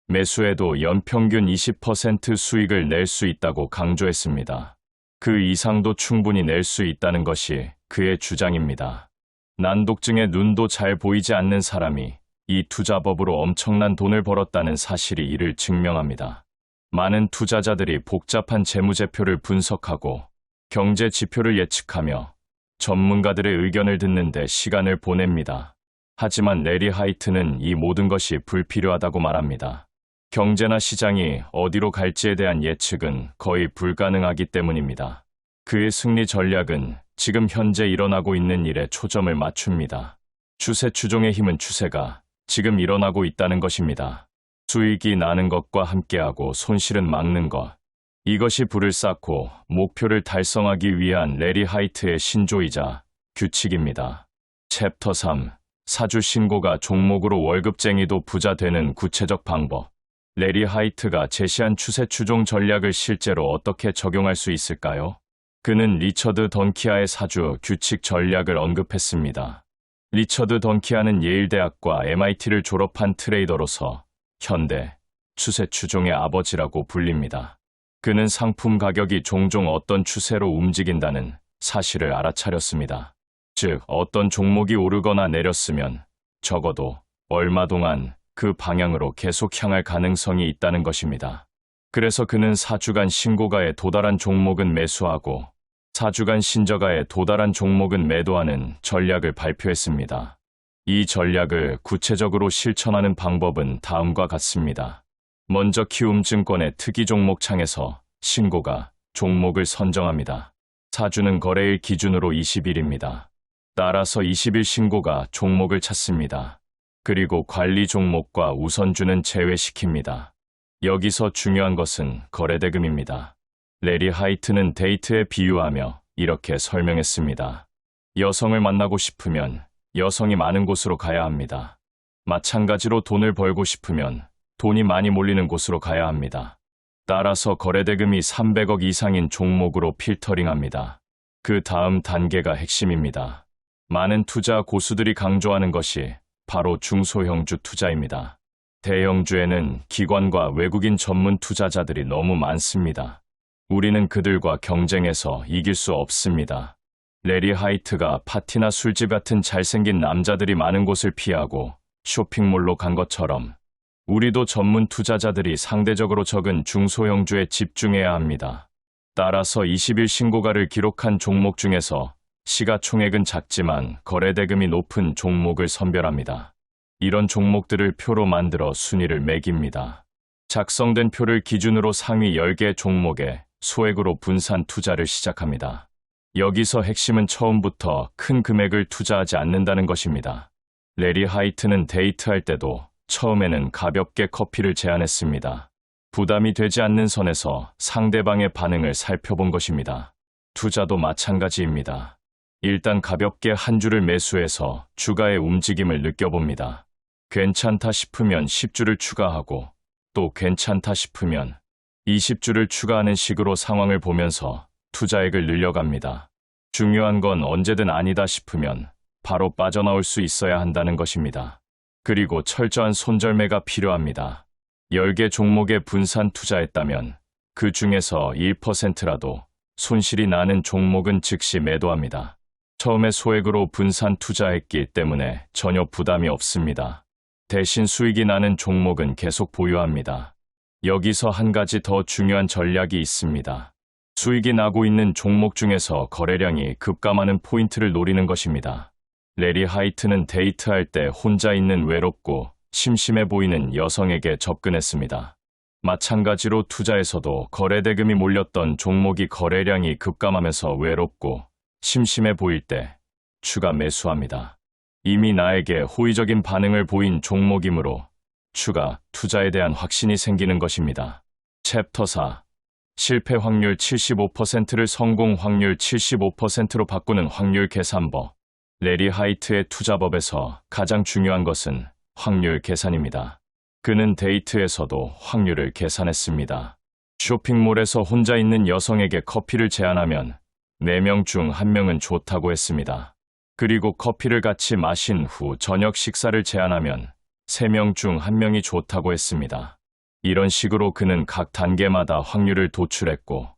A: 매수해도 연평균 20% 수익을 낼 수 있다고 강조했습니다. 그 이상도 충분히 낼 수 있다는 것이 그의 주장입니다. 난독증에 눈도 잘 보이지 않는 사람이 이 투자법으로 엄청난 돈을 벌었다는 사실이 이를 증명합니다. 많은 투자자들이 복잡한 재무제표를 분석하고 경제 지표를 예측하며 전문가들의 의견을 듣는데 시간을 보냅니다. 하지만 레리 하이트는 이 모든 것이 불필요하다고 말합니다. 경제나 시장이 어디로 갈지에 대한 예측은 거의 불가능하기 때문입니다. 그의 승리 전략은 지금 현재 일어나고 있는 일에 초점을 맞춥니다. 추세 추종의 힘은 추세가 지금 일어나고 있다는 것입니다. 수익이 나는 것과 함께하고 손실은 막는 것. 이것이 불을 쌓고 목표를 달성하기 위한 레리 하이트의 신조이자 규칙입니다. 챕터 3. 사주 신고가 종목으로 월급쟁이도 부자 되는 구체적 방법. 레리 하이트가 제시한 추세 추종 전략을 실제로 어떻게 적용할 수 있을까요? 그는 리처드 던키아의 사주 규칙 전략을 언급했습니다. 리처드 던키아는 예일대학과 MIT를 졸업한 트레이더로서 현대 추세 추종의 아버지라고 불립니다. 그는 상품 가격이 종종 어떤 추세로 움직인다는 사실을 알아차렸습니다. 즉, 어떤 종목이 오르거나 내렸으면 적어도 얼마 동안 그 방향으로 계속 향할 가능성이 있다는 것입니다. 그래서 그는 4주간 신고가에 도달한 종목은 매수하고 4주간 신저가에 도달한 종목은 매도하는 전략을 발표했습니다. 이 전략을 구체적으로 실천하는 방법은 다음과 같습니다. 먼저 키움증권의 특이 종목 창에서 신고가 종목을 선정합니다. 4주는 거래일 기준으로 20일입니다. 따라서 20일 신고가 종목을 찾습니다. 그리고 관리 종목과 우선주는 제외시킵니다. 여기서 중요한 것은 거래대금입니다. 레리 하이트는 데이트에 비유하며 이렇게 설명했습니다. 여성을 만나고 싶으면 여성이 많은 곳으로 가야 합니다. 마찬가지로 돈을 벌고 싶으면 돈이 많이 몰리는 곳으로 가야 합니다. 따라서 거래대금이 300억 이상인 종목으로 필터링합니다. 그 다음 단계가 핵심입니다. 많은 투자 고수들이 강조하는 것이 바로 중소형주 투자입니다. 대형주에는 기관과 외국인 전문 투자자들이 너무 많습니다. 우리는 그들과 경쟁해서 이길 수 없습니다. 레리 하이트가 파티나 술집 같은 잘생긴 남자들이 많은 곳을 피하고 쇼핑몰로 간 것처럼 우리도 전문 투자자들이 상대적으로 적은 중소형주에 집중해야 합니다. 따라서 20일 신고가를 기록한 종목 중에서 시가총액은 작지만 거래대금이 높은 종목을 선별합니다. 이런 종목들을 표로 만들어 순위를 매깁니다. 작성된 표를 기준으로 상위 10개 종목에 소액으로 분산 투자를 시작합니다. 여기서 핵심은 처음부터 큰 금액을 투자하지 않는다는 것입니다. 레리 하이트는 데이트할 때도 처음에는 가볍게 커피를 제안했습니다. 부담이 되지 않는 선에서 상대방의 반응을 살펴본 것입니다. 투자도 마찬가지입니다. 일단 가볍게 한 주를 매수해서 주가의 움직임을 느껴봅니다. 괜찮다 싶으면 10주를 추가하고 또 괜찮다 싶으면 20주를 추가하는 식으로 상황을 보면서 투자액을 늘려갑니다. 중요한 건 언제든 아니다 싶으면 바로 빠져나올 수 있어야 한다는 것입니다. 그리고 철저한 손절매가 필요합니다. 10개 종목에 분산 투자했다면 그 중에서 1%라도 손실이 나는 종목은 즉시 매도합니다. 처음에 소액으로 분산 투자했기 때문에 전혀 부담이 없습니다. 대신 수익이 나는 종목은 계속 보유합니다. 여기서 한 가지 더 중요한 전략이 있습니다. 수익이 나고 있는 종목 중에서 거래량이 급감하는 포인트를 노리는 것입니다. 레리 하이트는 데이트할 때 혼자 있는 외롭고 심심해 보이는 여성에게 접근했습니다. 마찬가지로 투자에서도 거래대금이 몰렸던 종목이 거래량이 급감하면서 외롭고 심심해 보일 때 추가 매수합니다. 이미 나에게 호의적인 반응을 보인 종목이므로 추가 투자에 대한 확신이 생기는 것입니다. 챕터 4. 실패 확률 75%를 성공 확률 75%로 바꾸는 확률 계산법. 레리 하이트의 투자법에서 가장 중요한 것은 확률 계산입니다. 그는 데이트에서도 확률을 계산했습니다. 쇼핑몰에서 혼자 있는 여성에게 커피를 제안하면 4명 중 1명은 좋다고 했습니다. 그리고 커피를 같이 마신 후 저녁 식사를 제안하면 3명 중 1명이 좋다고 했습니다. 이런 식으로 그는 각 단계마다 확률을 도출했고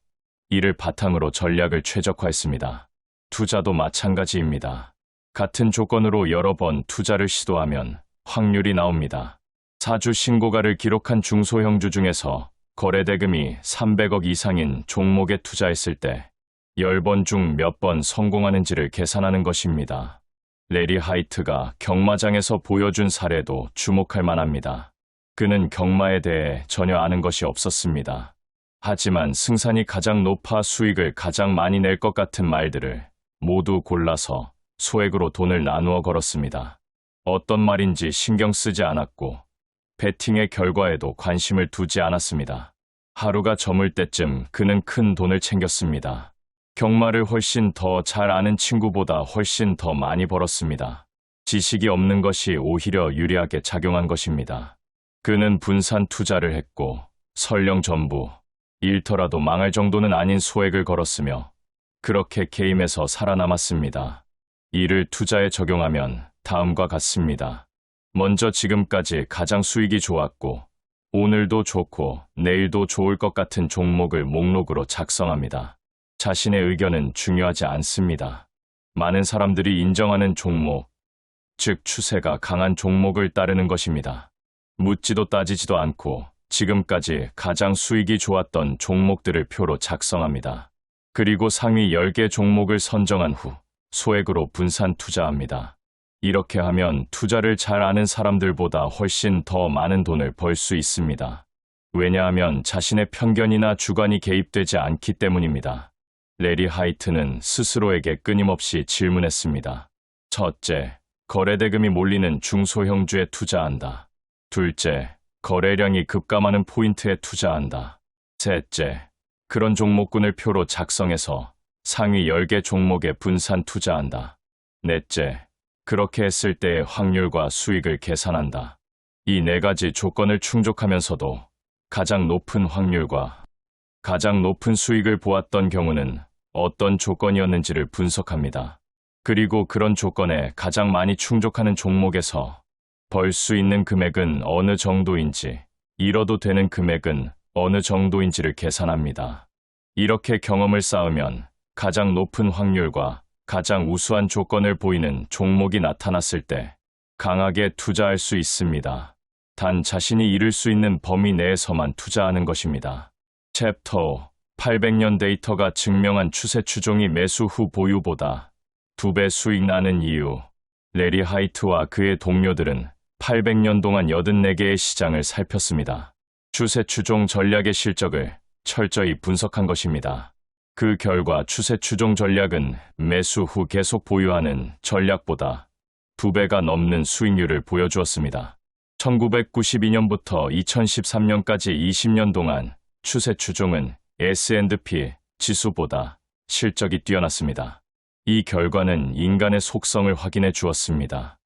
A: 이를 바탕으로 전략을 최적화했습니다. 투자도 마찬가지입니다. 같은 조건으로 여러 번 투자를 시도하면 확률이 나옵니다. 4주 신고가를 기록한 중소형주 중에서 거래대금이 300억 이상인 종목에 투자했을 때 10번 중 몇 번 성공하는지를 계산하는 것입니다. 레리 하이트가 경마장에서 보여준 사례도 주목할 만합니다. 그는 경마에 대해 전혀 아는 것이 없었습니다. 하지만 승산이 가장 높아 수익을 가장 많이 낼 것 같은 말들을 모두 골라서 소액으로 돈을 나누어 걸었습니다. 어떤 말인지 신경 쓰지 않았고 배팅의 결과에도 관심을 두지 않았습니다. 하루가 저물 때쯤 그는 큰 돈을 챙겼습니다. 경마를 훨씬 더 잘 아는 친구보다 훨씬 더 많이 벌었습니다. 지식이 없는 것이 오히려 유리하게 작용한 것입니다. 그는 분산 투자를 했고 설령 전부 잃더라도 망할 정도는 아닌 소액을 걸었으며 그렇게 게임에서 살아남았습니다. 이를 투자에 적용하면 다음과 같습니다. 먼저 지금까지 가장 수익이 좋았고 오늘도 좋고 내일도 좋을 것 같은 종목을 목록으로 작성합니다. 자신의 의견은 중요하지 않습니다. 많은 사람들이 인정하는 종목, 즉 추세가 강한 종목을 따르는 것입니다. 묻지도 따지지도 않고 지금까지 가장 수익이 좋았던 종목들을 표로 작성합니다. 그리고 상위 10개 종목을 선정한 후 소액으로 분산 투자합니다. 이렇게 하면 투자를 잘 아는 사람들보다 훨씬 더 많은 돈을 벌 수 있습니다. 왜냐하면 자신의 편견이나 주관이 개입되지 않기 때문입니다. 레리 하이트는 스스로에게 끊임없이 질문했습니다. 첫째, 거래대금이 몰리는 중소형주에 투자한다. 둘째, 거래량이 급감하는 포인트에 투자한다. 셋째, 그런 종목군을 표로 작성해서 상위 10개 종목에 분산 투자한다. 넷째, 그렇게 했을 때의 확률과 수익을 계산한다. 이 네 가지 조건을 충족하면서도 가장 높은 확률과 가장 높은 수익을 보았던 경우는 어떤 조건이었는지를 분석합니다. 그리고 그런 조건에 가장 많이 충족하는 종목에서 벌 수 있는 금액은 어느 정도인지, 잃어도 되는 금액은 어느 정도인지를 계산합니다. 이렇게 경험을 쌓으면 가장 높은 확률과 가장 우수한 조건을 보이는 종목이 나타났을 때 강하게 투자할 수 있습니다. 단 자신이 이룰 수 있는 범위 내에서만 투자하는 것입니다. 챕터 5. 800년 데이터가 증명한 추세 추종이 매수 후 보유보다 2배 수익 나는 이유. 레리 하이트와 그의 동료들은 800년 동안 84개의 시장을 살폈습니다. 추세 추종 전략의 실적을 철저히 분석한 것입니다. 그 결과 추세 추종 전략은 매수 후 계속 보유하는 전략보다 2배가 넘는 수익률을 보여주었습니다. 1992년부터 2013년까지 20년 동안 추세 추종은 S&P 지수보다 실적이 뛰어났습니다. 이 결과는 인간의 속성을 확인해 주었습니다.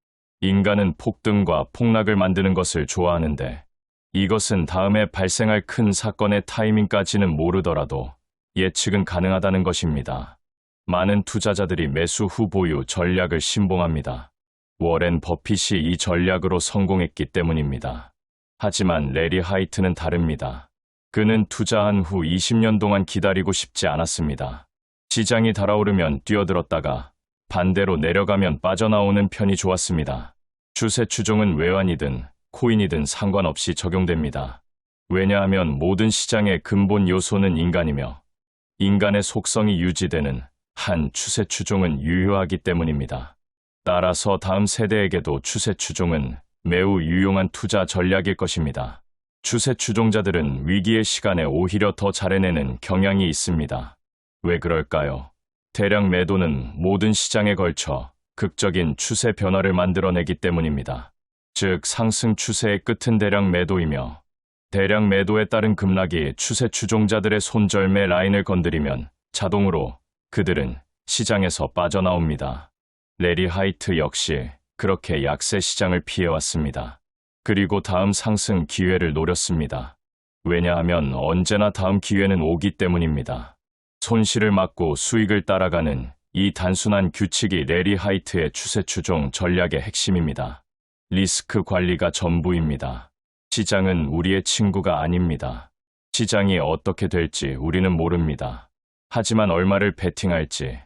A: 인간은 폭등과 폭락을 만드는 것을 좋아하는데 이것은 다음에 발생할 큰 사건의 타이밍까지는 모르더라도 예측은 가능하다는 것입니다. 많은 투자자들이 매수 후 보유 전략을 신봉합니다. 워렌 버핏이 이 전략으로 성공했기 때문입니다. 하지만 레리 하이트는 다릅니다. 그는 투자한 후 20년 동안 기다리고 싶지 않았습니다. 시장이 달아오르면 뛰어들었다가 반대로 내려가면 빠져나오는 편이 좋았습니다. 추세 추종은 외환이든 코인이든 상관없이 적용됩니다. 왜냐하면 모든 시장의 근본 요소는 인간이며 인간의 속성이 유지되는 한 추세 추종은 유효하기 때문입니다. 따라서 다음 세대에게도 추세 추종은 매우 유용한 투자 전략일 것입니다. 추세 추종자들은 위기의 시간에 오히려 더 잘해내는 경향이 있습니다. 왜 그럴까요? 대량 매도는 모든 시장에 걸쳐 극적인 추세 변화를 만들어내기 때문입니다. 즉 상승 추세의 끝은 대량 매도이며 대량 매도에 따른 급락이 추세 추종자들의 손절매 라인을 건드리면 자동으로 그들은 시장에서 빠져나옵니다. 레리 하이트 역시 그렇게 약세 시장을 피해왔습니다. 그리고 다음 상승 기회를 노렸습니다. 왜냐하면 언제나 다음 기회는 오기 때문입니다. 손실을 막고 수익을 따라가는 이 단순한 규칙이 레리 하이트의 추세 추종 전략의 핵심입니다. 리스크 관리가 전부입니다. 시장은 우리의 친구가 아닙니다. 시장이 어떻게 될지 우리는 모릅니다. 하지만 얼마를 베팅할지,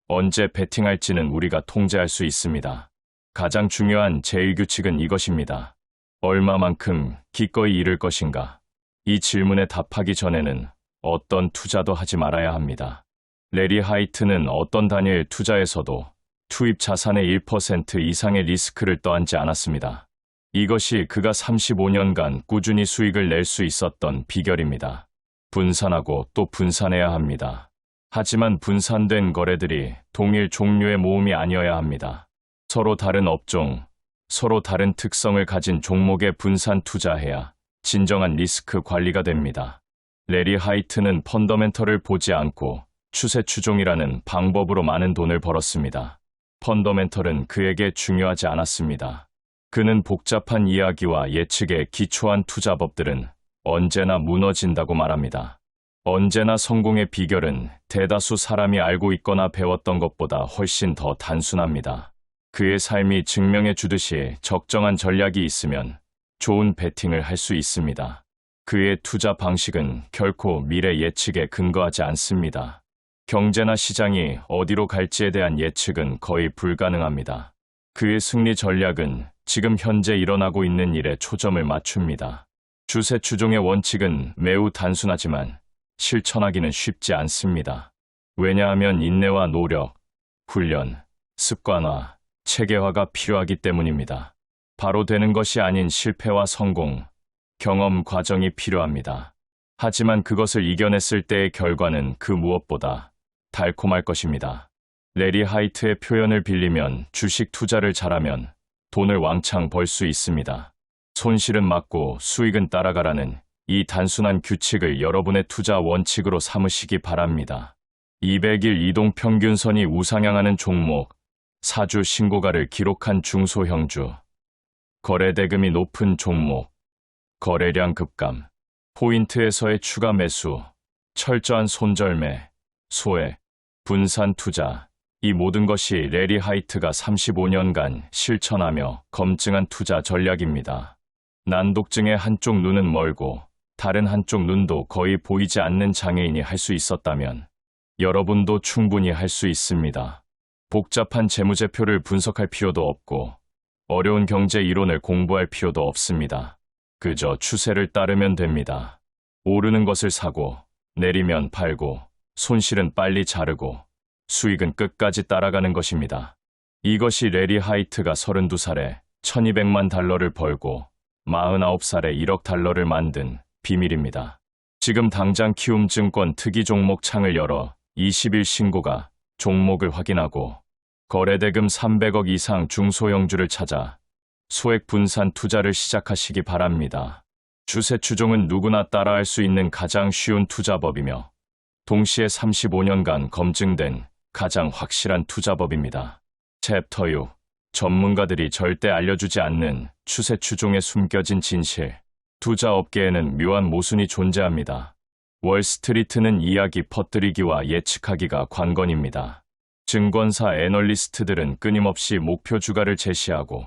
A: 언제 베팅할지는 우리가 통제할 수 있습니다. 가장 중요한 제1규칙은 이것입니다. 얼마만큼 기꺼이 잃을 것인가? 이 질문에 답하기 전에는 어떤 투자도 하지 말아야 합니다. 레리 하이트는 어떤 단일 투자에서도 투입 자산의 1% 이상의 리스크를 떠안지 않았습니다. 이것이 그가 35년간 꾸준히 수익을 낼 수 있었던 비결입니다. 분산하고 또 분산해야 합니다. 하지만 분산된 거래들이 동일 종류의 모음이 아니어야 합니다. 서로 다른 업종, 서로 다른 특성을 가진 종목에 분산 투자해야 진정한 리스크 관리가 됩니다. 레리 하이트는 펀더멘털을 보지 않고 추세 추종이라는 방법으로 많은 돈을 벌었습니다. 펀더멘털은 그에게 중요하지 않았습니다. 그는 복잡한 이야기와 예측에 기초한 투자법들은 언제나 무너진다고 말합니다. 언제나 성공의 비결은 대다수 사람이 알고 있거나 배웠던 것보다 훨씬 더 단순합니다. 그의 삶이 증명해 주듯이 적정한 전략이 있으면 좋은 베팅을 할 수 있습니다. 그의 투자 방식은 결코 미래 예측에 근거하지 않습니다. 경제나 시장이 어디로 갈지에 대한 예측은 거의 불가능합니다. 그의 승리 전략은 지금 현재 일어나고 있는 일에 초점을 맞춥니다. 추세 추종의 원칙은 매우 단순하지만 실천하기는 쉽지 않습니다. 왜냐하면 인내와 노력, 훈련, 습관화, 체계화가 필요하기 때문입니다. 바로 되는 것이 아닌 실패와 성공, 경험 과정이 필요합니다. 하지만 그것을 이겨냈을 때의 결과는 그 무엇보다 달콤할 것입니다. 레리 하이트의 표현을 빌리면 주식 투자를 잘하면 돈을 왕창 벌 수 있습니다. 손실은 막고 수익은 따라가라는 이 단순한 규칙을 여러분의 투자 원칙으로 삼으시기 바랍니다. 200일 이동 평균선이 우상향하는 종목, 사주 신고가를 기록한 중소형주, 거래대금이 높은 종목, 거래량 급감, 포인트에서의 추가 매수, 철저한 손절매, 소액, 분산 투자, 이 모든 것이 레리 하이트가 35년간 실천하며 검증한 투자 전략입니다. 난독증의 한쪽 눈은 멀고 다른 한쪽 눈도 거의 보이지 않는 장애인이 할 수 있었다면 여러분도 충분히 할 수 있습니다. 복잡한 재무제표를 분석할 필요도 없고 어려운 경제 이론을 공부할 필요도 없습니다. 그저 추세를 따르면 됩니다. 오르는 것을 사고 내리면 팔고 손실은 빨리 자르고 수익은 끝까지 따라가는 것입니다. 이것이 레리 하이트가 32살에 1200만 달러를 벌고 49살에 1억 달러를 만든 비밀입니다. 지금 당장 키움증권 특이 종목 창을 열어 20일 신고가 종목을 확인하고 거래대금 300억 이상 중소형주를 찾아 소액 분산 투자를 시작하시기 바랍니다. 추세 추종은 누구나 따라할 수 있는 가장 쉬운 투자법이며 동시에 35년간 검증된 가장 확실한 투자법입니다. 챕터 6. 전문가들이 절대 알려주지 않는 추세 추종에 숨겨진 진실. 투자업계에는 묘한 모순이 존재합니다. 월스트리트는 이야기 퍼뜨리기와 예측하기가 관건입니다. 증권사 애널리스트들은 끊임없이 목표 주가를 제시하고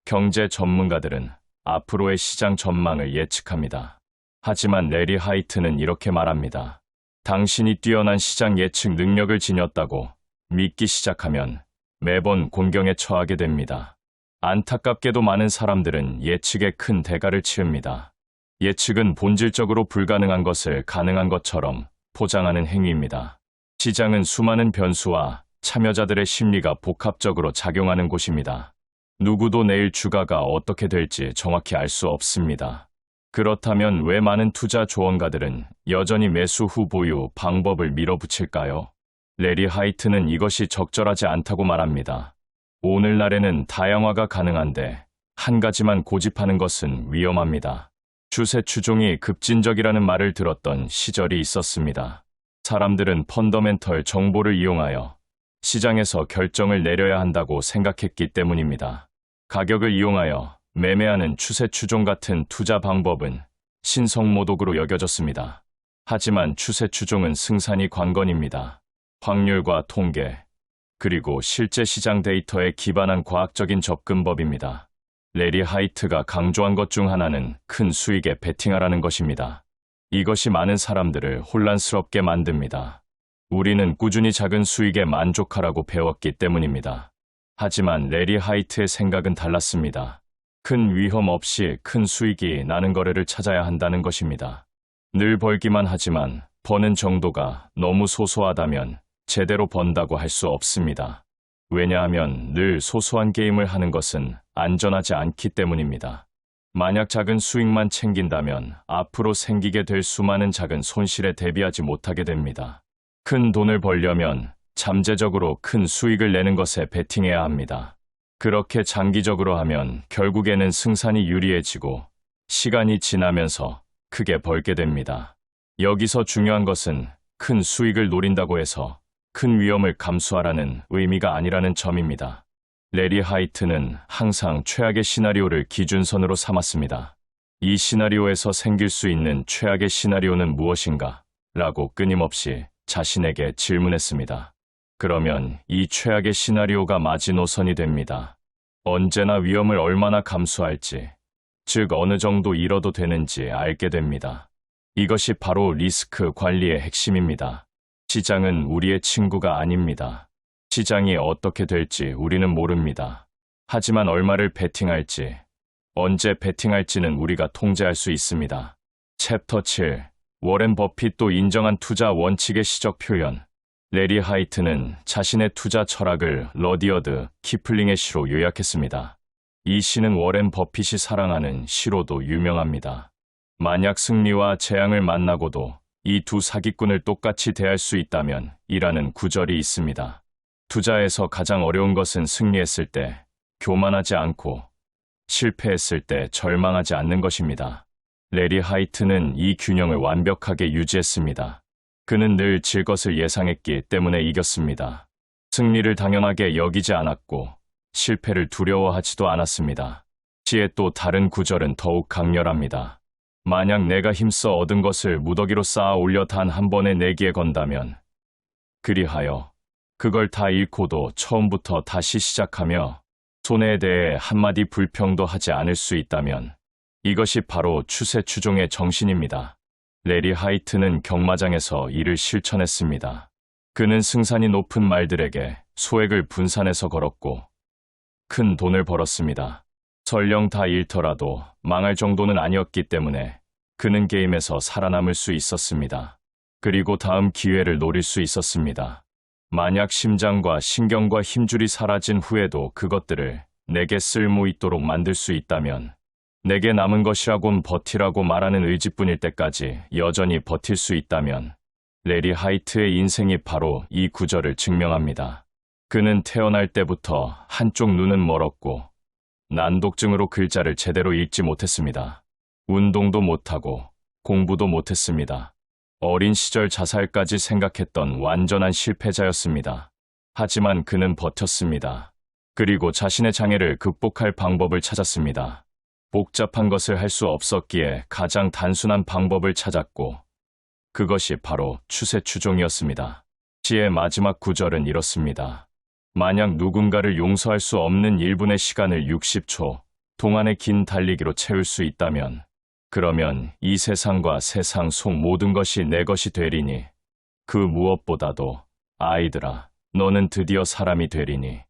A: 경제 전문가들은 앞으로의 시장 전망을 예측합니다. 하지만 레리 하이트는 이렇게 말합니다. 당신이 뛰어난 시장 예측 능력을 지녔다고 믿기 시작하면 매번 곤경에 처하게 됩니다. 안타깝게도 많은 사람들은 예측에 큰 대가를 치릅니다. 예측은 본질적으로 불가능한 것을 가능한 것처럼 포장하는 행위입니다. 시장은 수많은 변수와 참여자들의 심리가 복합적으로 작용하는 곳입니다. 누구도 내일 주가가 어떻게 될지 정확히 알 수 없습니다. 그렇다면 왜 많은 투자 조언가들은 여전히 매수 후 보유 방법을 밀어붙일까요? 레리 하이트는 이것이 적절하지 않다고 말합니다. 오늘날에는 다양화가 가능한데 한 가지만 고집하는 것은 위험합니다. 추세 추종이 급진적이라는 말을 들었던 시절이 있었습니다. 사람들은 펀더멘털 정보를 이용하여 시장에서 결정을 내려야 한다고 생각했기 때문입니다. 가격을 이용하여 매매하는 추세 추종 같은 투자 방법은 신성모독으로 여겨졌습니다. 하지만 추세 추종은 승산이 관건입니다. 확률과 통계, 그리고 실제 시장 데이터에 기반한 과학적인 접근법입니다. 레리 하이트가 강조한 것 중 하나는 큰 수익에 베팅하라는 것입니다. 이것이 많은 사람들을 혼란스럽게 만듭니다. 우리는 꾸준히 작은 수익에 만족하라고 배웠기 때문입니다. 하지만 레리 하이트의 생각은 달랐습니다. 큰 위험 없이 큰 수익이 나는 거래를 찾아야 한다는 것입니다. 늘 벌기만 하지만 버는 정도가 너무 소소하다면 제대로 번다고 할 수 없습니다. 왜냐하면 늘 소소한 게임을 하는 것은 안전하지 않기 때문입니다. 만약 작은 수익만 챙긴다면 앞으로 생기게 될 수많은 작은 손실에 대비하지 못하게 됩니다. 큰 돈을 벌려면 잠재적으로 큰 수익을 내는 것에 베팅해야 합니다. 그렇게 장기적으로 하면 결국에는 승산이 유리해지고 시간이 지나면서 크게 벌게 됩니다. 여기서 중요한 것은 큰 수익을 노린다고 해서 큰 위험을 감수하라는 의미가 아니라는 점입니다. 레리 하이트는 항상 최악의 시나리오를 기준선으로 삼았습니다. 이 시나리오에서 생길 수 있는 최악의 시나리오는 무엇인가? 라고 끊임없이 자신에게 질문했습니다. 그러면 이 최악의 시나리오가 마지노선이 됩니다. 언제나 위험을 얼마나 감수할지, 즉 어느 정도 잃어도 되는지 알게 됩니다. 이것이 바로 리스크 관리의 핵심입니다. 시장은 우리의 친구가 아닙니다. 시장이 어떻게 될지 우리는 모릅니다. 하지만 얼마를 베팅할지, 언제 베팅할지는 우리가 통제할 수 있습니다. 챕터 7. 워렌 버핏도 인정한 투자 원칙의 시적 표현. 레리 하이트는 자신의 투자 철학을 러디어드 키플링의 시로 요약했습니다. 이 시는 워렌 버핏이 사랑하는 시로도 유명합니다. 만약 승리와 재앙을 만나고도 이 두 사기꾼을 똑같이 대할 수 있다면 이라는 구절이 있습니다. 투자에서 가장 어려운 것은 승리했을 때 교만하지 않고 실패했을 때 절망하지 않는 것입니다. 레리 하이트는 이 균형을 완벽하게 유지했습니다. 그는 늘 질 것을 예상했기 때문에 이겼습니다. 승리를 당연하게 여기지 않았고 실패를 두려워하지도 않았습니다. 시의 또 다른 구절은 더욱 강렬합니다. 만약 내가 힘써 얻은 것을 무더기로 쌓아 올려 단 한 번에 내기에 건다면 그리하여 그걸 다 잃고도 처음부터 다시 시작하며 손해에 대해 한마디 불평도 하지 않을 수 있다면 이것이 바로 추세 추종의 정신입니다. 레리 하이트는 경마장에서 이를 실천했습니다. 그는 승산이 높은 말들에게 소액을 분산해서 걸었고 큰 돈을 벌었습니다. 설령 다 잃더라도 망할 정도는 아니었기 때문에 그는 게임에서 살아남을 수 있었습니다. 그리고 다음 기회를 노릴 수 있었습니다. 만약 심장과 신경과 힘줄이 사라진 후에도 그것들을 내게 쓸모 있도록 만들 수 있다면 내게 남은 것이라곤 버티라고 말하는 의지뿐일 때까지 여전히 버틸 수 있다면 레리 하이트의 인생이 바로 이 구절을 증명합니다. 그는 태어날 때부터 한쪽 눈은 멀었고 난독증으로 글자를 제대로 읽지 못했습니다. 운동도 못하고 공부도 못했습니다. 어린 시절 자살까지 생각했던 완전한 실패자였습니다. 하지만 그는 버텼습니다. 그리고 자신의 장애를 극복할 방법을 찾았습니다. 복잡한 것을 할 수 없었기에 가장 단순한 방법을 찾았고 그것이 바로 추세 추종이었습니다. 시의 마지막 구절은 이렇습니다. 만약 누군가를 용서할 수 없는 1분의 시간을 60초 동안의 긴 달리기로 채울 수 있다면 그러면 이 세상과 세상 속 모든 것이 내 것이 되리니 그 무엇보다도 아이들아 너는 드디어 사람이 되리니.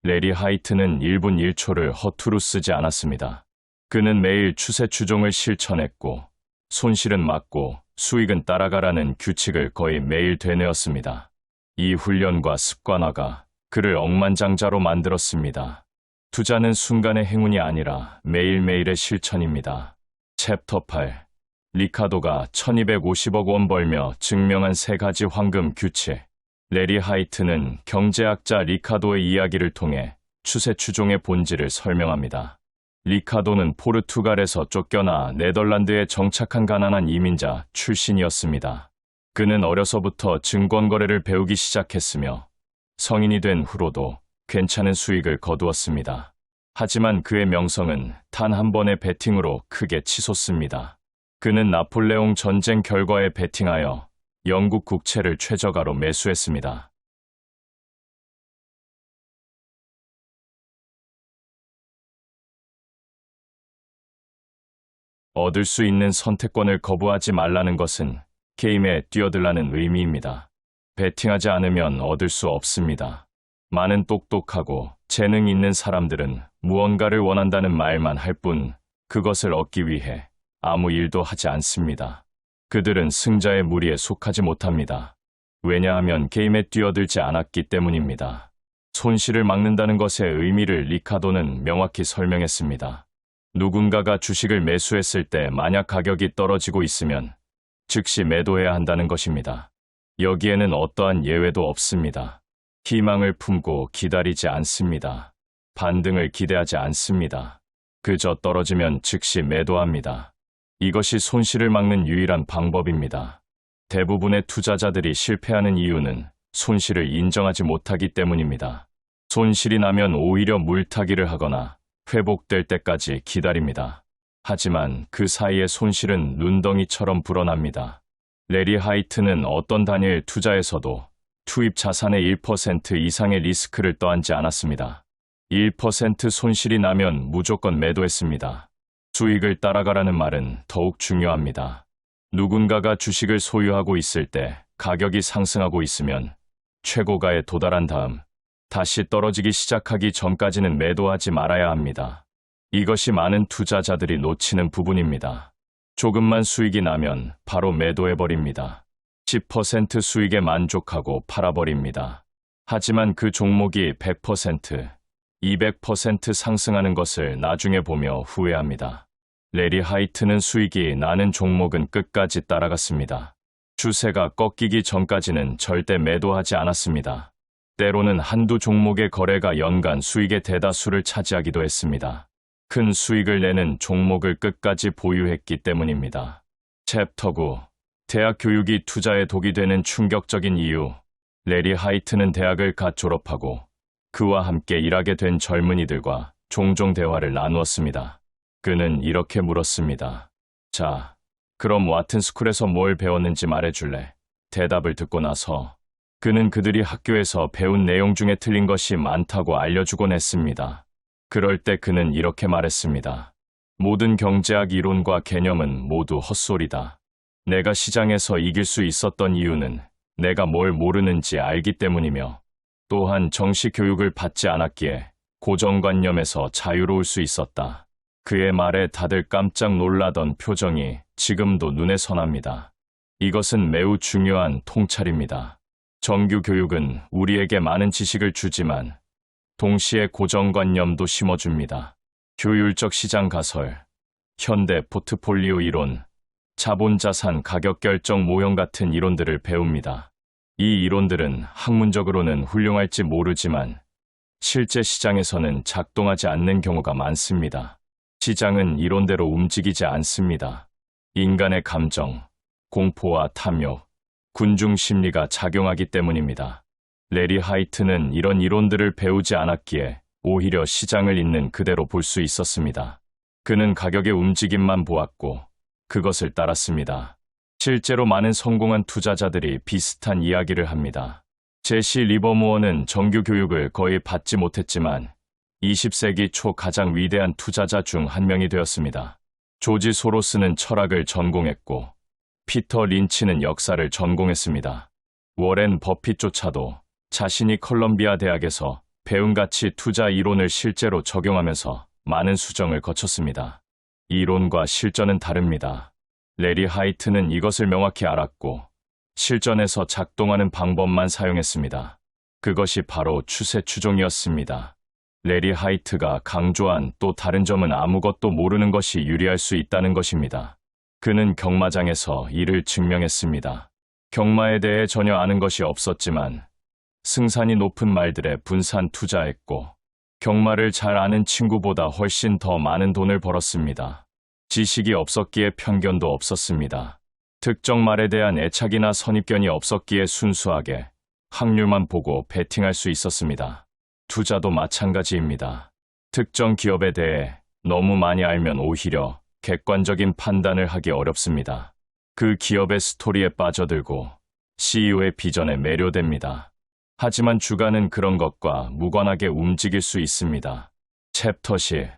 A: 레리 하이트는 1분 1초를 허투루 쓰지 않았습니다. 그는 매일 추세 추종을 실천했고 손실은 막고 수익은 따라가라는 규칙을 거의 매일 되뇌었습니다. 이 훈련과 습관화가 그를 억만장자로 만들었습니다. 투자는 순간의 행운이 아니라 매일매일의 실천입니다. 챕터 8. 리카도가 1250억 원 벌며 증명한 3가지 황금 규칙. 레리 하이트는 경제학자 리카도의 이야기를 통해 추세 추종의 본질을 설명합니다. 리카도는 포르투갈에서 쫓겨나 네덜란드에 정착한 가난한 이민자 출신이었습니다. 그는 어려서부터 증권거래를 배우기 시작했으며 성인이 된 후로도 괜찮은 수익을 거두었습니다. 하지만 그의 명성은 단 한 번의 베팅으로 크게 치솟습니다. 그는 나폴레옹 전쟁 결과에 베팅하여 영국 국채를 최저가로 매수했습니다. 얻을 수 있는 선택권을 거부하지 말라는 것은 게임에 뛰어들라는 의미입니다. 베팅하지 않으면 얻을 수 없습니다. 많은 똑똑하고 재능 있는 사람들은 무언가를 원한다는 말만 할 뿐 그것을 얻기 위해 아무 일도 하지 않습니다. 그들은 승자의 무리에 속하지 못합니다. 왜냐하면 게임에 뛰어들지 않았기 때문입니다. 손실을 막는다는 것의 의미를 리카도는 명확히 설명했습니다. 누군가가 주식을 매수했을 때 만약 가격이 떨어지고 있으면 즉시 매도해야 한다는 것입니다. 여기에는 어떠한 예외도 없습니다. 희망을 품고 기다리지 않습니다. 반등을 기대하지 않습니다. 그저 떨어지면 즉시 매도합니다. 이것이 손실을 막는 유일한 방법입니다. 대부분의 투자자들이 실패하는 이유는 손실을 인정하지 못하기 때문입니다. 손실이 나면 오히려 물타기를 하거나 회복될 때까지 기다립니다. 하지만 그 사이에 손실은 눈덩이처럼 불어납니다. 레리 하이트는 어떤 단일 투자에서도 투입 자산의 1% 이상의 리스크를 떠안지 않았습니다. 1% 손실이 나면 무조건 매도했습니다. 수익을 따라가라는 말은 더욱 중요합니다. 누군가가 주식을 소유하고 있을 때 가격이 상승하고 있으면 최고가에 도달한 다음 다시 떨어지기 시작하기 전까지는 매도하지 말아야 합니다. 이것이 많은 투자자들이 놓치는 부분입니다. 조금만 수익이 나면 바로 매도해버립니다. 10% 수익에 만족하고 팔아버립니다. 하지만 그 종목이 100%, 200% 상승하는 것을 나중에 보며 후회합니다. 레리 하이트는 수익이 나는 종목은 끝까지 따라갔습니다. 추세가 꺾이기 전까지는 절대 매도하지 않았습니다. 때로는 한두 종목의 거래가 연간 수익의 대다수를 차지하기도 했습니다. 큰 수익을 내는 종목을 끝까지 보유했기 때문입니다. 챕터 9. 대학 교육이 투자에 독이 되는 충격적인 이유. 레리 하이트는 대학을 갓 졸업하고 그와 함께 일하게 된 젊은이들과 종종 대화를 나누었습니다. 그는 이렇게 물었습니다. 자, 그럼 와튼스쿨에서 뭘 배웠는지 말해줄래? 대답을 듣고 나서 그는 그들이 학교에서 배운 내용 중에 틀린 것이 많다고 알려주곤 했습니다. 그럴 때 그는 이렇게 말했습니다. 모든 경제학 이론과 개념은 모두 헛소리다. 내가 시장에서 이길 수 있었던 이유는 내가 뭘 모르는지 알기 때문이며 또한 정시 교육을 받지 않았기에 고정관념에서 자유로울 수 있었다. 그의 말에 다들 깜짝 놀라던 표정이 지금도 눈에 선합니다. 이것은 매우 중요한 통찰입니다. 정규 교육은 우리에게 많은 지식을 주지만 동시에 고정관념도 심어줍니다. 효율적 시장 가설, 현대 포트폴리오 이론, 자본자산 가격 결정 모형 같은 이론들을 배웁니다. 이 이론들은 학문적으로는 훌륭할지 모르지만 실제 시장에서는 작동하지 않는 경우가 많습니다. 시장은 이론대로 움직이지 않습니다. 인간의 감정, 공포와 탐욕, 군중 심리가 작용하기 때문입니다. 레리 하이트는 이런 이론들을 배우지 않았기에 오히려 시장을 있는 그대로 볼 수 있었습니다. 그는 가격의 움직임만 보았고 그것을 따랐습니다. 실제로 많은 성공한 투자자들이 비슷한 이야기를 합니다. 제시 리버무어는 정규 교육을 거의 받지 못했지만 20세기 초 가장 위대한 투자자 중 한 명이 되었습니다. 조지 소로스는 철학을 전공했고 피터 린치는 역사를 전공했습니다. 워렌 버핏조차도 자신이 컬럼비아 대학에서 배운 가치 투자 이론을 실제로 적용하면서 많은 수정을 거쳤습니다. 이론과 실전은 다릅니다. 레리 하이트는 이것을 명확히 알았고 실전에서 작동하는 방법만 사용했습니다. 그것이 바로 추세 추종이었습니다. 레리 하이트가 강조한 또 다른 점은 아무것도 모르는 것이 유리할 수 있다는 것입니다. 그는 경마장에서 이를 증명했습니다. 경마에 대해 전혀 아는 것이 없었지만 승산이 높은 말들에 분산 투자했고 경마를 잘 아는 친구보다 훨씬 더 많은 돈을 벌었습니다. 지식이 없었기에 편견도 없었습니다. 특정 말에 대한 애착이나 선입견이 없었기에 순수하게 확률만 보고 베팅할 수 있었습니다. 투자도 마찬가지입니다. 특정 기업에 대해 너무 많이 알면 오히려 객관적인 판단을 하기 어렵습니다. 그 기업의 스토리에 빠져들고 CEO의 비전에 매료됩니다. 하지만 주가는 그런 것과 무관하게 움직일 수 있습니다. 챕터 10.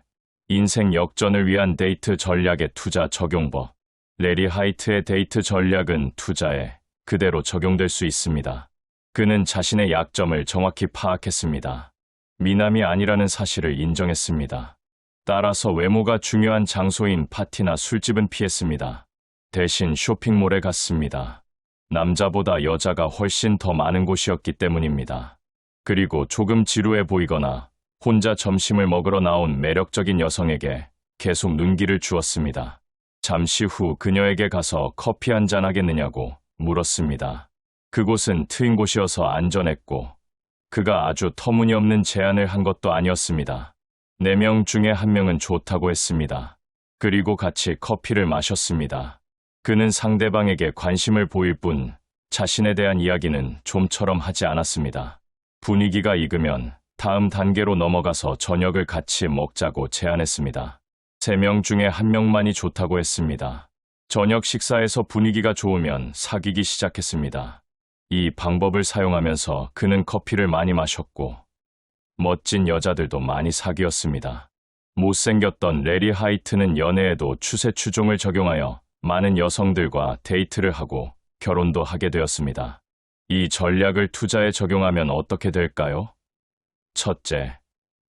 A: 인생 역전을 위한 데이트 전략의 투자 적용법. 레리 하이트의 데이트 전략은 투자에 그대로 적용될 수 있습니다. 그는 자신의 약점을 정확히 파악했습니다. 미남이 아니라는 사실을 인정했습니다. 따라서 외모가 중요한 장소인 파티나 술집은 피했습니다. 대신 쇼핑몰에 갔습니다. 남자보다 여자가 훨씬 더 많은 곳이었기 때문입니다. 그리고 조금 지루해 보이거나 혼자 점심을 먹으러 나온 매력적인 여성에게 계속 눈길을 주었습니다. 잠시 후 그녀에게 가서 커피 한잔 하겠느냐고 물었습니다. 그곳은 트인 곳이어서 안전했고 그가 아주 터무니없는 제안을 한 것도 아니었습니다. 4명 중에 1명은 좋다고 했습니다. 그리고 같이 커피를 마셨습니다. 그는 상대방에게 관심을 보일 뿐 자신에 대한 이야기는 좀처럼 하지 않았습니다. 분위기가 익으면 다음 단계로 넘어가서 저녁을 같이 먹자고 제안했습니다. 3명 중에 1명만이 좋다고 했습니다. 저녁 식사에서 분위기가 좋으면 사귀기 시작했습니다. 이 방법을 사용하면서 그는 커피를 많이 마셨고 멋진 여자들도 많이 사귀었습니다. 못생겼던 레리 하이트는 연애에도 추세 추종을 적용하여 많은 여성들과 데이트를 하고 결혼도 하게 되었습니다. 이 전략을 투자에 적용하면 어떻게 될까요? 첫째,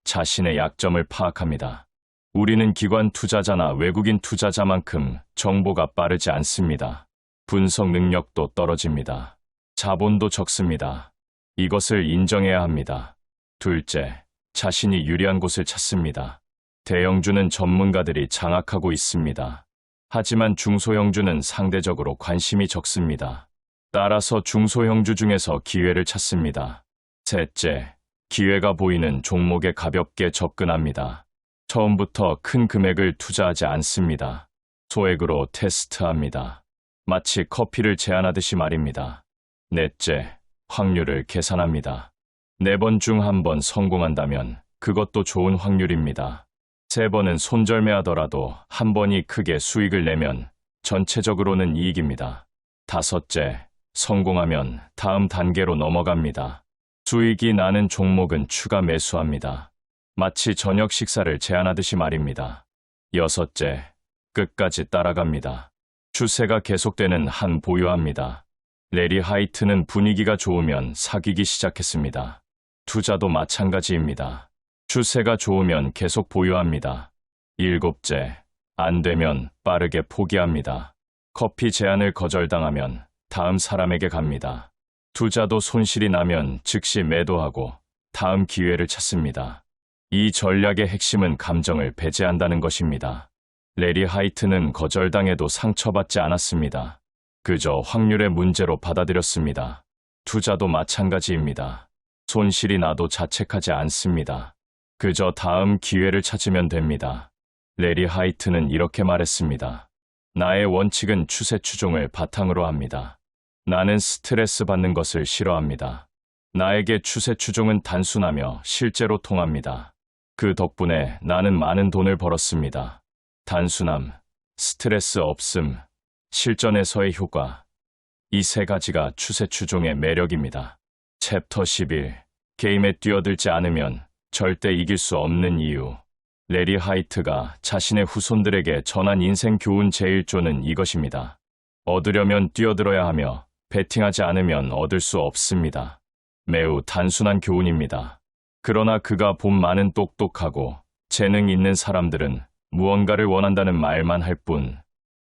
A: 자신의 약점을 파악합니다. 우리는 기관 투자자나 외국인 투자자만큼 정보가 빠르지 않습니다. 분석 능력도 떨어집니다. 자본도 적습니다. 이것을 인정해야 합니다. 둘째, 자신이 유리한 곳을 찾습니다. 대형주는 전문가들이 장악하고 있습니다. 하지만 중소형주는 상대적으로 관심이 적습니다. 따라서 중소형주 중에서 기회를 찾습니다. 셋째, 기회가 보이는 종목에 가볍게 접근합니다. 처음부터 큰 금액을 투자하지 않습니다. 소액으로 테스트합니다. 마치 커피를 제안하듯이 말입니다. 넷째, 확률을 계산합니다. 4번 중 1번 성공한다면 그것도 좋은 확률입니다. 3번은 손절매하더라도 1번이 크게 수익을 내면 전체적으로는 이익입니다. 5째, 성공하면 다음 단계로 넘어갑니다. 수익이 나는 종목은 추가 매수합니다. 마치 저녁 식사를 제한하듯이 말입니다. 6째, 끝까지 따라갑니다. 추세가 계속되는 한 보유합니다. 레리 하이트는 분위기가 좋으면 사귀기 시작했습니다. 투자도 마찬가지입니다. 추세가 좋으면 계속 보유합니다. 7째, 안 되면 빠르게 포기합니다. 커피 제안을 거절당하면 다음 사람에게 갑니다. 투자도 손실이 나면 즉시 매도하고 다음 기회를 찾습니다. 이 전략의 핵심은 감정을 배제한다는 것입니다. 레리 하이트는 거절당해도 상처받지 않았습니다. 그저 확률의 문제로 받아들였습니다. 투자도 마찬가지입니다. 손실이 나도 자책하지 않습니다. 그저 다음 기회를 찾으면 됩니다. 레리 하이트는 이렇게 말했습니다. 나의 원칙은 추세 추종을 바탕으로 합니다. 나는 스트레스 받는 것을 싫어합니다. 나에게 추세 추종은 단순하며 실제로 통합니다. 그 덕분에 나는 많은 돈을 벌었습니다. 단순함, 스트레스 없음, 실전에서의 효과. 이 3가지가 추세 추종의 매력입니다. 챕터 11. 게임에 뛰어들지 않으면 절대 이길 수 없는 이유. 레리 하이트가 자신의 후손들에게 전한 인생 교훈 제1조는 이것입니다. 얻으려면 뛰어들어야 하며 베팅하지 않으면 얻을 수 없습니다. 매우 단순한 교훈입니다. 그러나 그가 본 많은 똑똑하고 재능 있는 사람들은 무언가를 원한다는 말만 할 뿐,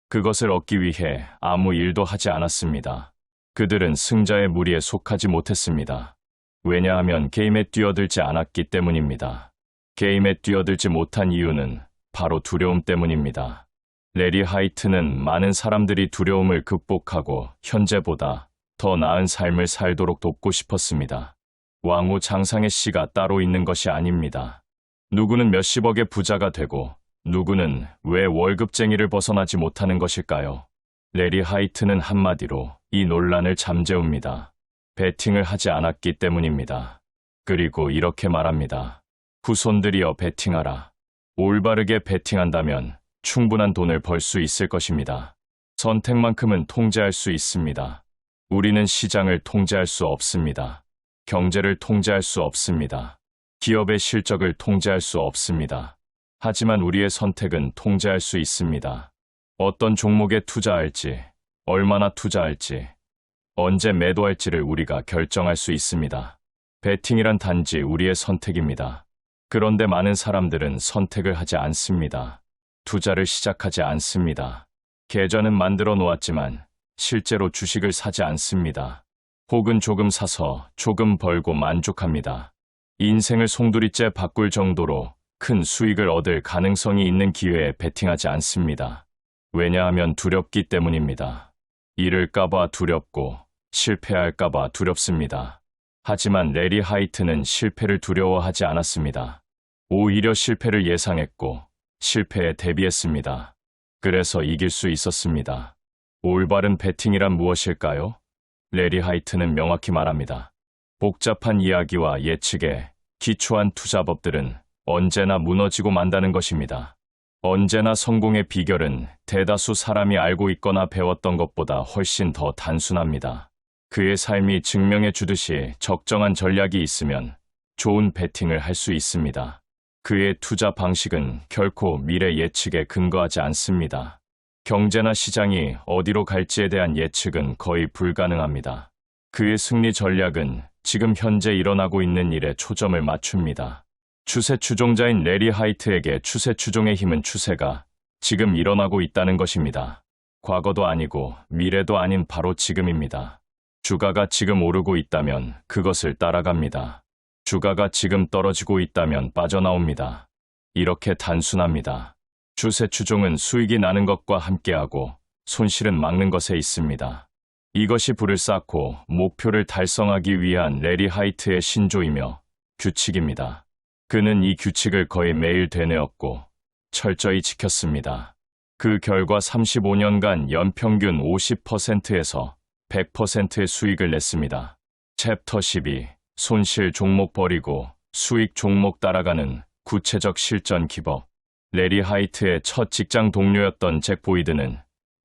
A: 그것을 얻기 위해 아무 일도 하지 않았습니다. 그들은 승자의 무리에 속하지 못했습니다. 왜냐하면 게임에 뛰어들지 않았기 때문입니다. 게임에 뛰어들지 못한 이유는 바로 두려움 때문입니다. 레리 하이트는 많은 사람들이 두려움을 극복하고 현재보다 더 나은 삶을 살도록 돕고 싶었습니다. 왕후 장상의 씨가 따로 있는 것이 아닙니다. 누구는 몇십억의 부자가 되고 누구는 왜 월급쟁이를 벗어나지 못하는 것일까요? 레리 하이트는 한마디로 이 논란을 잠재웁니다. 베팅을 하지 않았기 때문입니다. 그리고 이렇게 말합니다. 후손들이여 베팅하라. 올바르게 베팅한다면 충분한 돈을 벌 수 있을 것입니다. 선택만큼은 통제할 수 있습니다. 우리는 시장을 통제할 수 없습니다. 경제를 통제할 수 없습니다. 기업의 실적을 통제할 수 없습니다. 하지만 우리의 선택은 통제할 수 있습니다. 어떤 종목에 투자할지, 얼마나 투자할지, 언제 매도할지를 우리가 결정할 수 있습니다. 베팅이란 단지 우리의 선택입니다. 그런데 많은 사람들은 선택을 하지 않습니다. 투자를 시작하지 않습니다. 계좌는 만들어 놓았지만 실제로 주식을 사지 않습니다. 혹은 조금 사서 조금 벌고 만족합니다. 인생을 송두리째 바꿀 정도로 큰 수익을 얻을 가능성이 있는 기회에 베팅하지 않습니다. 왜냐하면 두렵기 때문입니다. 잃을까봐 두렵고 실패할까봐 두렵습니다. 하지만 레리 하이트는 실패를 두려워하지 않았습니다. 오히려 실패를 예상했고 실패에 대비했습니다. 그래서 이길 수 있었습니다. 올바른 베팅이란 무엇일까요? 레리 하이트는 명확히 말합니다. 복잡한 이야기와 예측에 기초한 투자법들은 언제나 무너지고 만다는 것입니다. 언제나 성공의 비결은 대다수 사람이 알고 있거나 배웠던 것보다 훨씬 더 단순합니다. 그의 삶이 증명해 주듯이 적정한 전략이 있으면 좋은 베팅을 할 수 있습니다. 그의 투자 방식은 결코 미래 예측에 근거하지 않습니다. 경제나 시장이 어디로 갈지에 대한 예측은 거의 불가능합니다. 그의 승리 전략은 지금 현재 일어나고 있는 일에 초점을 맞춥니다. 추세 추종자인 레리 하이트에게 추세 추종의 힘은 추세가 지금 일어나고 있다는 것입니다. 과거도 아니고 미래도 아닌 바로 지금입니다. 주가가 지금 오르고 있다면 그것을 따라갑니다. 주가가 지금 떨어지고 있다면 빠져나옵니다. 이렇게 단순합니다. 추세 추종은 수익이 나는 것과 함께하고 손실은 막는 것에 있습니다. 이것이 불을 쌓고 목표를 달성하기 위한 레리 하이트의 신조이며 규칙입니다. 그는 이 규칙을 거의 매일 되뇌었고 철저히 지켰습니다. 그 결과 35년간 연평균 50%에서 100%의 수익을 냈습니다. 챕터 12. 손실 종목 버리고 수익 종목 따라가는 구체적 실전 기법. 레리 하이트의 첫 직장 동료였던 잭 보이드는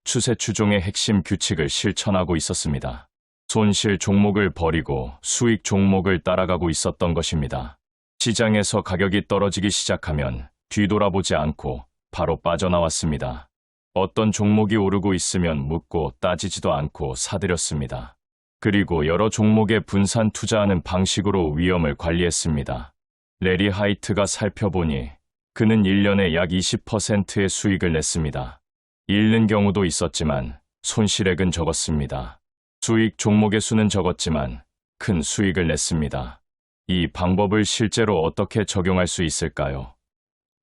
A: 추세 추종의 핵심 규칙을 실천하고 있었습니다. 손실 종목을 버리고 수익 종목을 따라가고 있었던 것입니다. 시장에서 가격이 떨어지기 시작하면 뒤돌아보지 않고 바로 빠져나왔습니다. 어떤 종목이 오르고 있으면 묻고 따지지도 않고 사들였습니다. 그리고 여러 종목에 분산 투자하는 방식으로 위험을 관리했습니다. 레리 하이트가 살펴보니 그는 1년에 약 20%의 수익을 냈습니다. 잃는 경우도 있었지만 손실액은 적었습니다. 수익 종목의 수는 적었지만 큰 수익을 냈습니다. 이 방법을 실제로 어떻게 적용할 수 있을까요?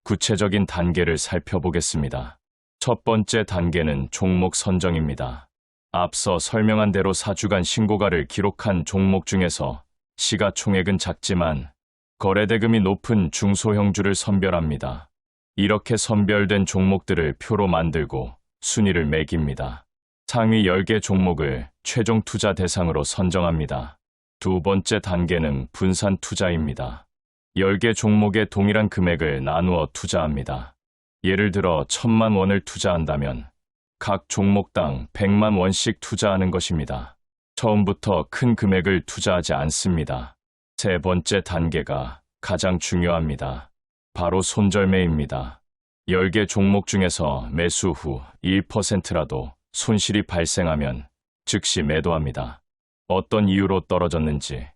A: 구체적인 단계를 살펴보겠습니다. 첫 번째 단계는 종목 선정입니다. 앞서 설명한 대로 4주간 신고가를 기록한 종목 중에서 시가총액은 작지만 거래대금이 높은 중소형주를 선별합니다. 이렇게 선별된 종목들을 표로 만들고 순위를 매깁니다. 상위 10개 종목을 최종 투자 대상으로 선정합니다. 두 번째 단계는 분산 투자입니다. 10개 종목의 동일한 금액을 나누어 투자합니다. 예를 들어 1,000만 원을 투자한다면 각 종목당 100만 원씩 투자하는 것입니다. 처음부터 큰 금액을 투자하지 않습니다. 세 번째 단계가 가장 중요합니다. 바로 손절매입니다. 10개 종목 중에서 매수 후 1%라도 손실이 발생하면 즉시 매도합니다. 어떤 이유로 떨어졌는지,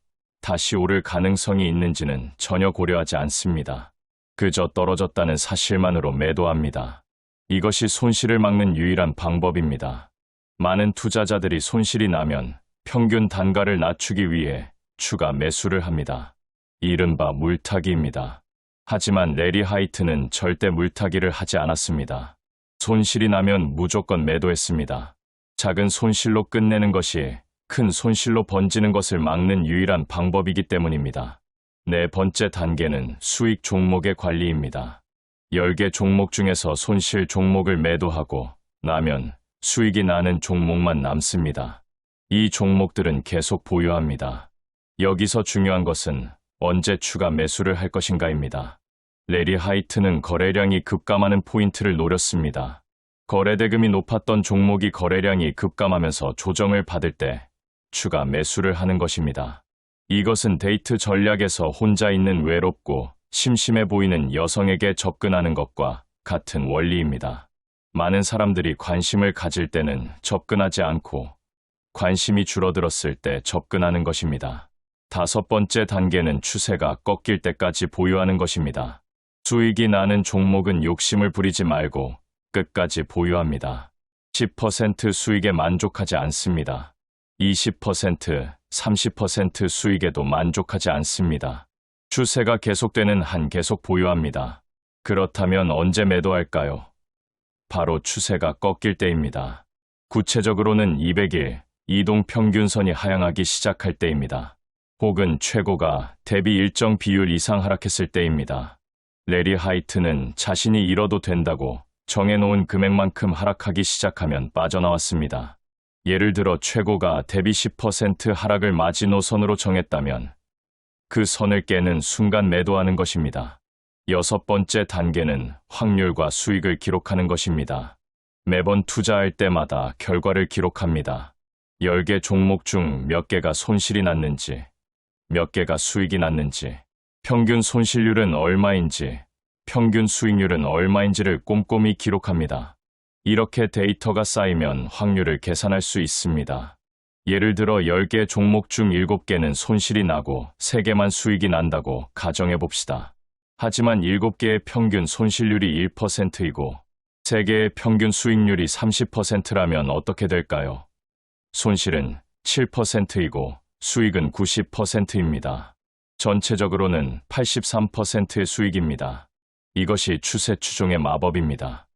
A: 다시 오를 가능성이 있는지는 전혀 고려하지 않습니다. 그저 떨어졌다는 사실만으로 매도합니다. 이것이 손실을 막는 유일한 방법입니다. 많은 투자자들이 손실이 나면 평균 단가를 낮추기 위해 추가 매수를 합니다. 이른바 물타기입니다. 하지만 레리 하이트는 절대 물타기를 하지 않았습니다. 손실이 나면 무조건 매도했습니다. 작은 손실로 끝내는 것이 큰 손실로 번지는 것을 막는 유일한 방법이기 때문입니다. 네 번째 단계는 수익 종목의 관리입니다. 10개 종목 중에서 손실 종목을 매도하고 나면 수익이 나는 종목만 남습니다. 이 종목들은 계속 보유합니다. 여기서 중요한 것은 언제 추가 매수를 할 것인가입니다. 레리 하이트는 거래량이 급감하는 포인트를 노렸습니다. 거래대금이 높았던 종목이 거래량이 급감하면서 조정을 받을 때 추가 매수를 하는 것입니다. 이것은 데이트 전략에서 혼자 있는 외롭고 심심해 보이는 여성에게 접근하는 것과 같은 원리입니다. 많은 사람들이 관심을 가질 때는 접근하지 않고 관심이 줄어들었을 때 접근하는 것입니다. 다섯 번째 단계는 추세가 꺾일 때까지 보유하는 것입니다. 수익이 나는 종목은 욕심을 부리지 말고 끝까지 보유합니다. 10% 수익에 만족하지 않습니다. 20%, 30% 수익에도 만족하지 않습니다. 추세가 계속되는 한 계속 보유합니다. 그렇다면 언제 매도할까요? 바로 추세가 꺾일 때입니다. 구체적으로는 200일 이동평균선이 하향하기 시작할 때입니다. 혹은 최고가 대비 일정 비율 이상 하락했을 때입니다. 레리 하이트는 자신이 잃어도 된다고 정해놓은 금액만큼 하락하기 시작하면 빠져나왔습니다. 예를 들어 최고가 대비 10% 하락을 마지노선으로 정했다면 그 선을 깨는 순간 매도하는 것입니다. 여섯 번째 단계는 확률과 수익을 기록하는 것입니다. 매번 투자할 때마다 결과를 기록합니다. 10개 종목 중 몇 개가 손실이 났는지, 몇 개가 수익이 났는지, 평균 손실률은 얼마인지, 평균 수익률은 얼마인지를 꼼꼼히 기록합니다. 이렇게 데이터가 쌓이면 확률을 계산할 수 있습니다. 예를 들어 10개 종목 중 7개는 손실이 나고 3개만 수익이 난다고 가정해 봅시다. 하지만 7개의 평균 손실률이 1%이고 3개의 평균 수익률이 30%라면 어떻게 될까요? 손실은 7%이고 수익은 90%입니다. 전체적으로는 83%의 수익입니다. 이것이 추세 추종의 마법입니다.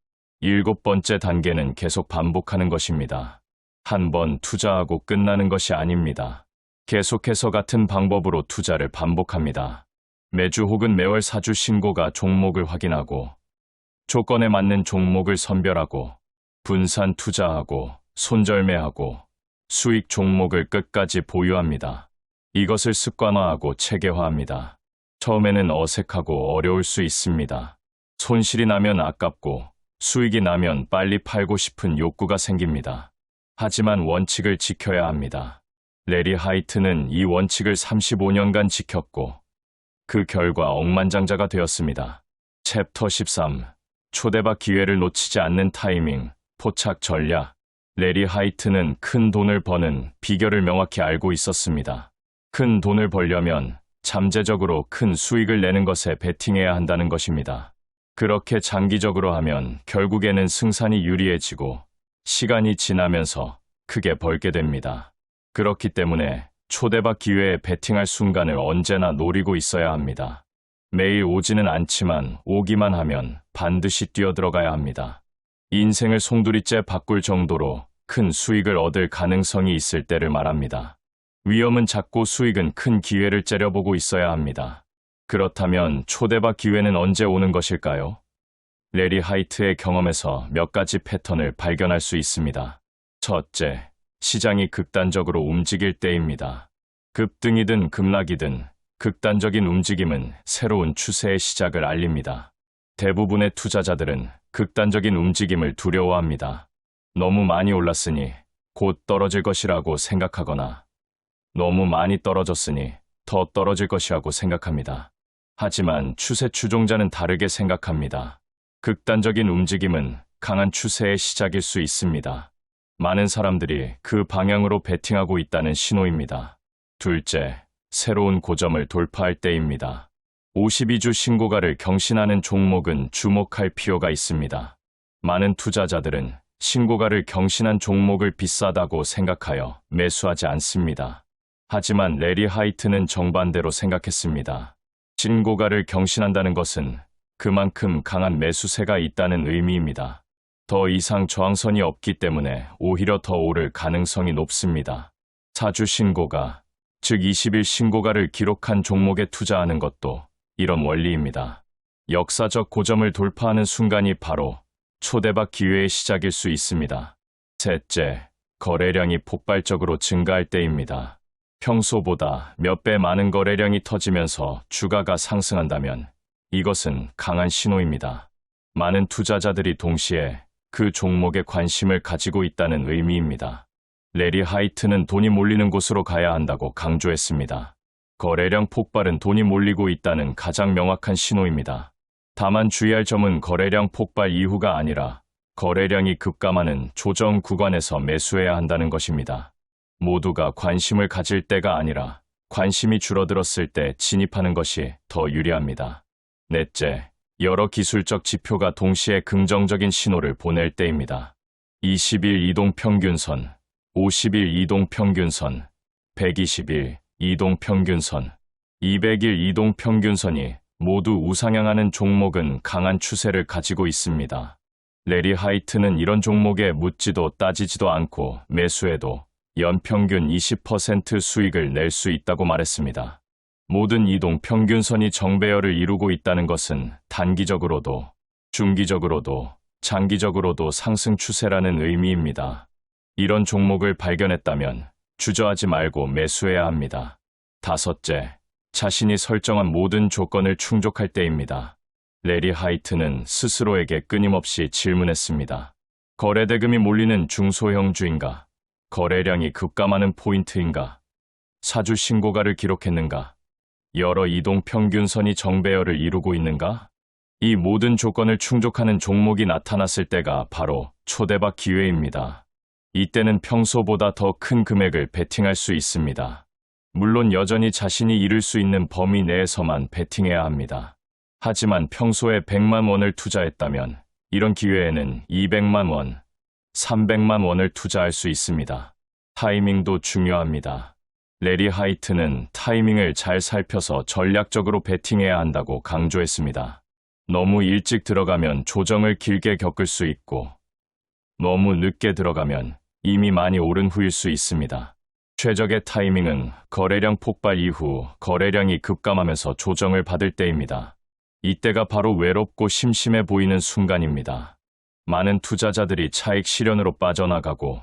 A: 7번째 단계는 계속 반복하는 것입니다. 한 번 투자하고 끝나는 것이 아닙니다. 계속해서 같은 방법으로 투자를 반복합니다. 매주 혹은 매월 4주 신고가 종목을 확인하고 조건에 맞는 종목을 선별하고 분산 투자하고 손절매하고 수익 종목을 끝까지 보유합니다. 이것을 습관화하고 체계화합니다. 처음에는 어색하고 어려울 수 있습니다. 손실이 나면 아깝고 수익이 나면 빨리 팔고 싶은 욕구가 생깁니다. 하지만 원칙을 지켜야 합니다. 레리 하이트는 이 원칙을 35년간 지켰고 그 결과 억만장자가 되었습니다. 챕터 13. 초대박 기회를 놓치지 않는 타이밍, 포착 전략. 레리 하이트는 큰 돈을 버는 비결을 명확히 알고 있었습니다. 큰 돈을 벌려면 잠재적으로 큰 수익을 내는 것에 베팅해야 한다는 것입니다. 그렇게 장기적으로 하면 결국에는 승산이 유리해지고 시간이 지나면서 크게 벌게 됩니다. 그렇기 때문에 초대박 기회에 베팅할 순간을 언제나 노리고 있어야 합니다. 매일 오지는 않지만 오기만 하면 반드시 뛰어들어가야 합니다. 인생을 송두리째 바꿀 정도로 큰 수익을 얻을 가능성이 있을 때를 말합니다. 위험은 작고 수익은 큰 기회를 째려보고 있어야 합니다. 그렇다면 초대박 기회는 언제 오는 것일까요? 레리 하이트의 경험에서 몇 가지 패턴을 발견할 수 있습니다. 첫째, 시장이 극단적으로 움직일 때입니다. 급등이든 급락이든 극단적인 움직임은 새로운 추세의 시작을 알립니다. 대부분의 투자자들은 극단적인 움직임을 두려워합니다. 너무 많이 올랐으니 곧 떨어질 것이라고 생각하거나 너무 많이 떨어졌으니 더 떨어질 것이라고 생각합니다. 하지만 추세 추종자는 다르게 생각합니다. 극단적인 움직임은 강한 추세의 시작일 수 있습니다. 많은 사람들이 그 방향으로 베팅하고 있다는 신호입니다. 둘째, 새로운 고점을 돌파할 때입니다. 52주 신고가를 경신하는 종목은 주목할 필요가 있습니다. 많은 투자자들은 신고가를 경신한 종목을 비싸다고 생각하여 매수하지 않습니다. 하지만 레리 하이트는 정반대로 생각했습니다. 신고가를 경신한다는 것은 그만큼 강한 매수세가 있다는 의미입니다. 더 이상 저항선이 없기 때문에 오히려 더 오를 가능성이 높습니다. 4주 신고가, 즉 20일 신고가를 기록한 종목에 투자하는 것도 이런 원리입니다. 역사적 고점을 돌파하는 순간이 바로 초대박 기회의 시작일 수 있습니다. 셋째, 거래량이 폭발적으로 증가할 때입니다. 평소보다 몇 배 많은 거래량이 터지면서 주가가 상승한다면 이것은 강한 신호입니다. 많은 투자자들이 동시에 그 종목에 관심을 가지고 있다는 의미입니다. 레리 하이트는 돈이 몰리는 곳으로 가야 한다고 강조했습니다. 거래량 폭발은 돈이 몰리고 있다는 가장 명확한 신호입니다. 다만 주의할 점은 거래량 폭발 이후가 아니라 거래량이 급감하는 조정 구간에서 매수해야 한다는 것입니다. 모두가 관심을 가질 때가 아니라 관심이 줄어들었을 때 진입하는 것이 더 유리합니다. 넷째, 여러 기술적 지표가 동시에 긍정적인 신호를 보낼 때입니다. 20일 이동평균선, 50일 이동평균선, 120일 이동평균선, 200일 이동평균선이 모두 우상향하는 종목은 강한 추세를 가지고 있습니다. 레리 하이트는 이런 종목에 묻지도 따지지도 않고 매수해도 연평균 20% 수익을 낼 수 있다고 말했습니다. 모든 이동 평균선이 정배열을 이루고 있다는 것은 단기적으로도, 중기적으로도, 장기적으로도 상승 추세라는 의미입니다. 이런 종목을 발견했다면 주저하지 말고 매수해야 합니다. 다섯째, 자신이 설정한 모든 조건을 충족할 때입니다. 레리 하이트는 스스로에게 끊임없이 질문했습니다. 거래대금이 몰리는 중소형주인가? 거래량이 급감하는 포인트인가? 4주 신고가를 기록했는가? 여러 이동 평균선이 정배열을 이루고 있는가? 이 모든 조건을 충족하는 종목이 나타났을 때가 바로 초대박 기회입니다. 이때는 평소보다 더 큰 금액을 베팅할 수 있습니다. 물론 여전히 자신이 이룰 수 있는 범위 내에서만 베팅해야 합니다. 하지만 평소에 100만 원을 투자했다면 이런 기회에는 200만 원, 300만 원을 투자할 수 있습니다. 타이밍도 중요합니다. 레리 하이트는 타이밍을 잘 살펴서 전략적으로 베팅해야 한다고 강조했습니다. 너무 일찍 들어가면 조정을 길게 겪을 수 있고 너무 늦게 들어가면 이미 많이 오른 후일 수 있습니다. 최적의 타이밍은 거래량 폭발 이후 거래량이 급감하면서 조정을 받을 때입니다. 이때가 바로 외롭고 심심해 보이는 순간입니다. 많은 투자자들이 차익 실현으로 빠져나가고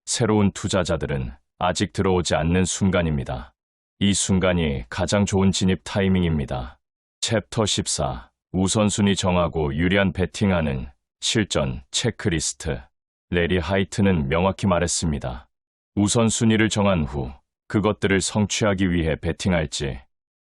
A: 새로운 투자자들은 아직 들어오지 않는 순간입니다. 이 순간이 가장 좋은 진입 타이밍입니다. 챕터 14. 우선순위 정하고 유리한 배팅하는 실전 체크리스트. 레리 하이트는 명확히 말했습니다. 우선순위를 정한 후 그것들을 성취하기 위해 배팅할지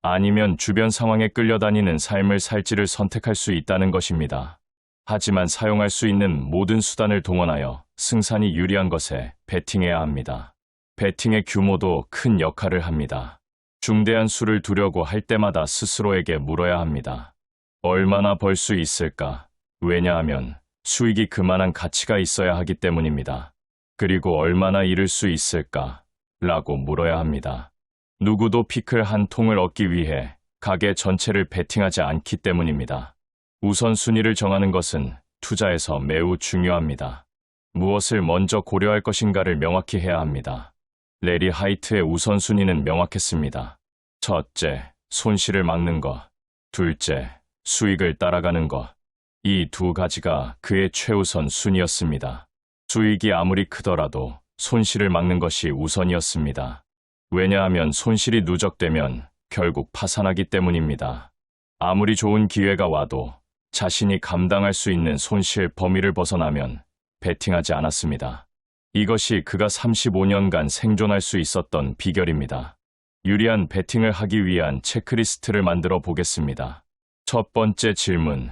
A: 아니면 주변 상황에 끌려다니는 삶을 살지를 선택할 수 있다는 것입니다. 하지만 사용할 수 있는 모든 수단을 동원하여 승산이 유리한 것에 배팅해야 합니다. 배팅의 규모도 큰 역할을 합니다. 중대한 수를 두려고 할 때마다 스스로에게 물어야 합니다. 얼마나 벌 수 있을까? 왜냐하면 수익이 그만한 가치가 있어야 하기 때문입니다. 그리고 얼마나 잃을 수 있을까? 라고 물어야 합니다. 누구도 피클 한 통을 얻기 위해 가게 전체를 베팅하지 않기 때문입니다. 우선순위를 정하는 것은 투자에서 매우 중요합니다. 무엇을 먼저 고려할 것인가를 명확히 해야 합니다. 레리 하이트의 우선순위는 명확했습니다. 첫째, 손실을 막는 것. 둘째, 수익을 따라가는 것. 이 두 가지가 그의 최우선 순위였습니다. 수익이 아무리 크더라도 손실을 막는 것이 우선이었습니다. 왜냐하면 손실이 누적되면 결국 파산하기 때문입니다. 아무리 좋은 기회가 와도 자신이 감당할 수 있는 손실 범위를 벗어나면 베팅하지 않았습니다. 이것이 그가 35년간 생존할 수 있었던 비결입니다. 유리한 베팅을 하기 위한 체크리스트를 만들어 보겠습니다. 첫 번째 질문.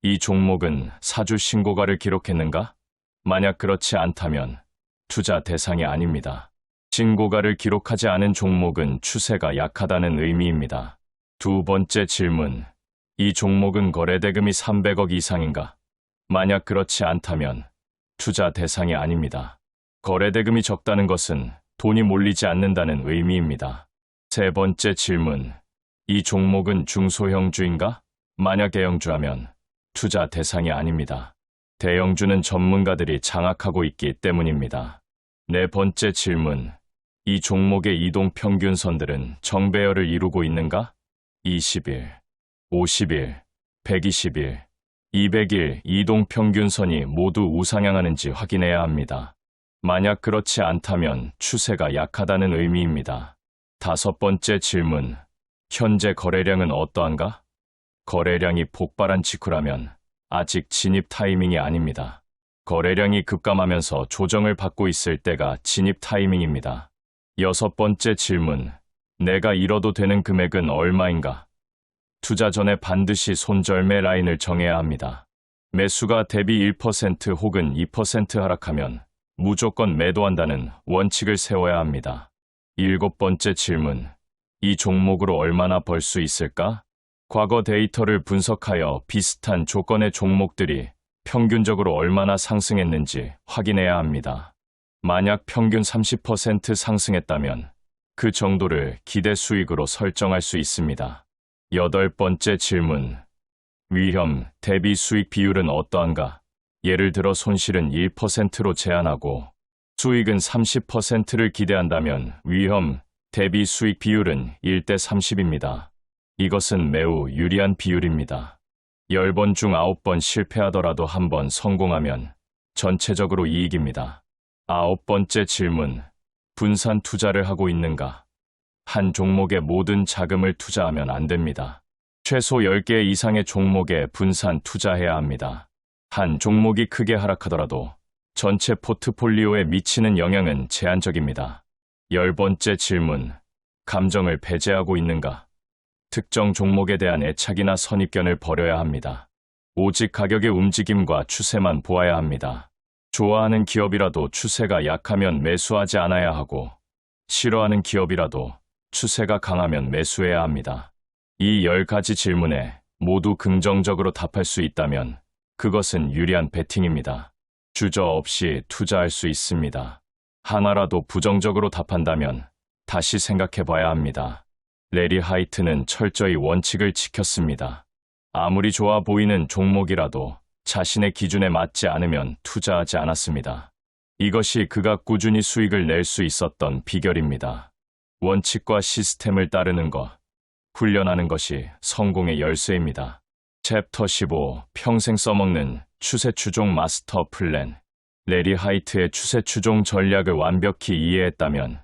A: 이 종목은 사주 신고가를 기록했는가? 만약 그렇지 않다면 투자 대상이 아닙니다. 신고가를 기록하지 않은 종목은 추세가 약하다는 의미입니다. 두 번째 질문. 이 종목은 거래대금이 300억 이상인가? 만약 그렇지 않다면 투자 대상이 아닙니다. 거래대금이 적다는 것은 돈이 몰리지 않는다는 의미입니다. 세 번째 질문. 이 종목은 중소형주인가? 만약 대형주라면 투자 대상이 아닙니다. 대형주는 전문가들이 장악하고 있기 때문입니다. 네 번째 질문. 이 종목의 이동 평균선들은 정배열을 이루고 있는가? 20일, 50일, 120일, 200일 이동 평균선이 모두 우상향하는지 확인해야 합니다. 만약 그렇지 않다면 추세가 약하다는 의미입니다. 다섯 번째 질문. 현재 거래량은 어떠한가? 거래량이 폭발한 직후라면 아직 진입 타이밍이 아닙니다. 거래량이 급감하면서 조정을 받고 있을 때가 진입 타이밍입니다. 여섯 번째 질문. 내가 잃어도 되는 금액은 얼마인가? 투자 전에 반드시 손절매 라인을 정해야 합니다. 매수가 대비 1% 혹은 2% 하락하면 무조건 매도한다는 원칙을 세워야 합니다. 일곱 번째 질문. 이 종목으로 얼마나 벌 수 있을까? 과거 데이터를 분석하여 비슷한 조건의 종목들이 평균적으로 얼마나 상승했는지 확인해야 합니다. 만약 평균 30% 상승했다면 그 정도를 기대 수익으로 설정할 수 있습니다. 여덟 번째 질문. 위험 대비 수익 비율은 어떠한가? 예를 들어 손실은 1%로 제한하고 수익은 30%를 기대한다면 위험 대비 수익 비율은 1대 30입니다. 이것은 매우 유리한 비율입니다. 10번 중 9번 실패하더라도 1번 성공하면 전체적으로 이익입니다. 아홉 번째 질문. 분산 투자를 하고 있는가? 한 종목에 모든 자금을 투자하면 안 됩니다. 최소 10개 이상의 종목에 분산 투자해야 합니다. 한 종목이 크게 하락하더라도 전체 포트폴리오에 미치는 영향은 제한적입니다. 10번째 질문. 감정을 배제하고 있는가? 특정 종목에 대한 애착이나 선입견을 버려야 합니다. 오직 가격의 움직임과 추세만 보아야 합니다. 좋아하는 기업이라도 추세가 약하면 매수하지 않아야 하고 싫어하는 기업이라도 추세가 강하면 매수해야 합니다. 이 10가지 질문에 모두 긍정적으로 답할 수 있다면 그것은 유리한 베팅입니다. 주저없이 투자할 수 있습니다. 하나라도 부정적으로 답한다면 다시 생각해 봐야 합니다. 레리 하이트는 철저히 원칙을 지켰습니다. 아무리 좋아 보이는 종목이라도 자신의 기준에 맞지 않으면 투자하지 않았습니다. 이것이 그가 꾸준히 수익을 낼 수 있었던 비결입니다. 원칙과 시스템을 따르는 것, 훈련하는 것이 성공의 열쇠입니다. 챕터 15. 평생 써먹는 추세 추종 마스터 플랜. 레리 하이트의 추세 추종 전략을 완벽히 이해했다면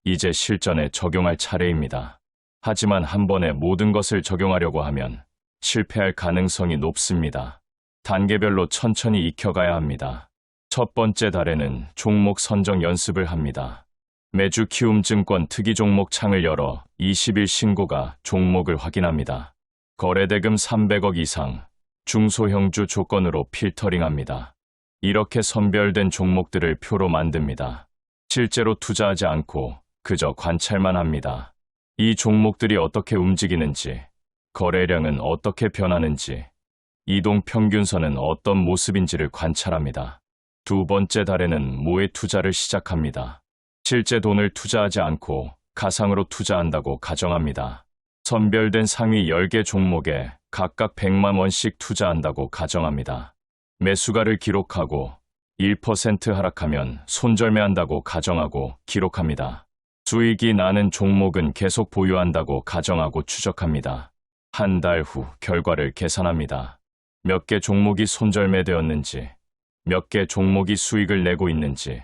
A: 이제 실전에 적용할 차례입니다. 하지만 한 번에 모든 것을 적용하려고 하면 실패할 가능성이 높습니다. 단계별로 천천히 익혀가야 합니다. 첫 번째 달에는 종목 선정 연습을 합니다. 매주 키움증권 특이 종목 창을 열어 20일 신고가 종목을 확인합니다. 거래대금 300억 이상, 중소형주 조건으로 필터링합니다. 이렇게 선별된 종목들을 표로 만듭니다. 실제로 투자하지 않고 그저 관찰만 합니다. 이 종목들이 어떻게 움직이는지, 거래량은 어떻게 변하는지, 이동 평균선은 어떤 모습인지를 관찰합니다. 두 번째 달에는 모의 투자를 시작합니다. 실제 돈을 투자하지 않고 가상으로 투자한다고 가정합니다. 선별된 상위 10개 종목에 각각 100만 원씩 투자한다고 가정합니다. 매수가를 기록하고 1% 하락하면 손절매한다고 가정하고 기록합니다. 수익이 나는 종목은 계속 보유한다고 가정하고 추적합니다. 한 달 후 결과를 계산합니다. 몇 개 종목이 손절매되었는지, 몇 개 종목이 수익을 내고 있는지,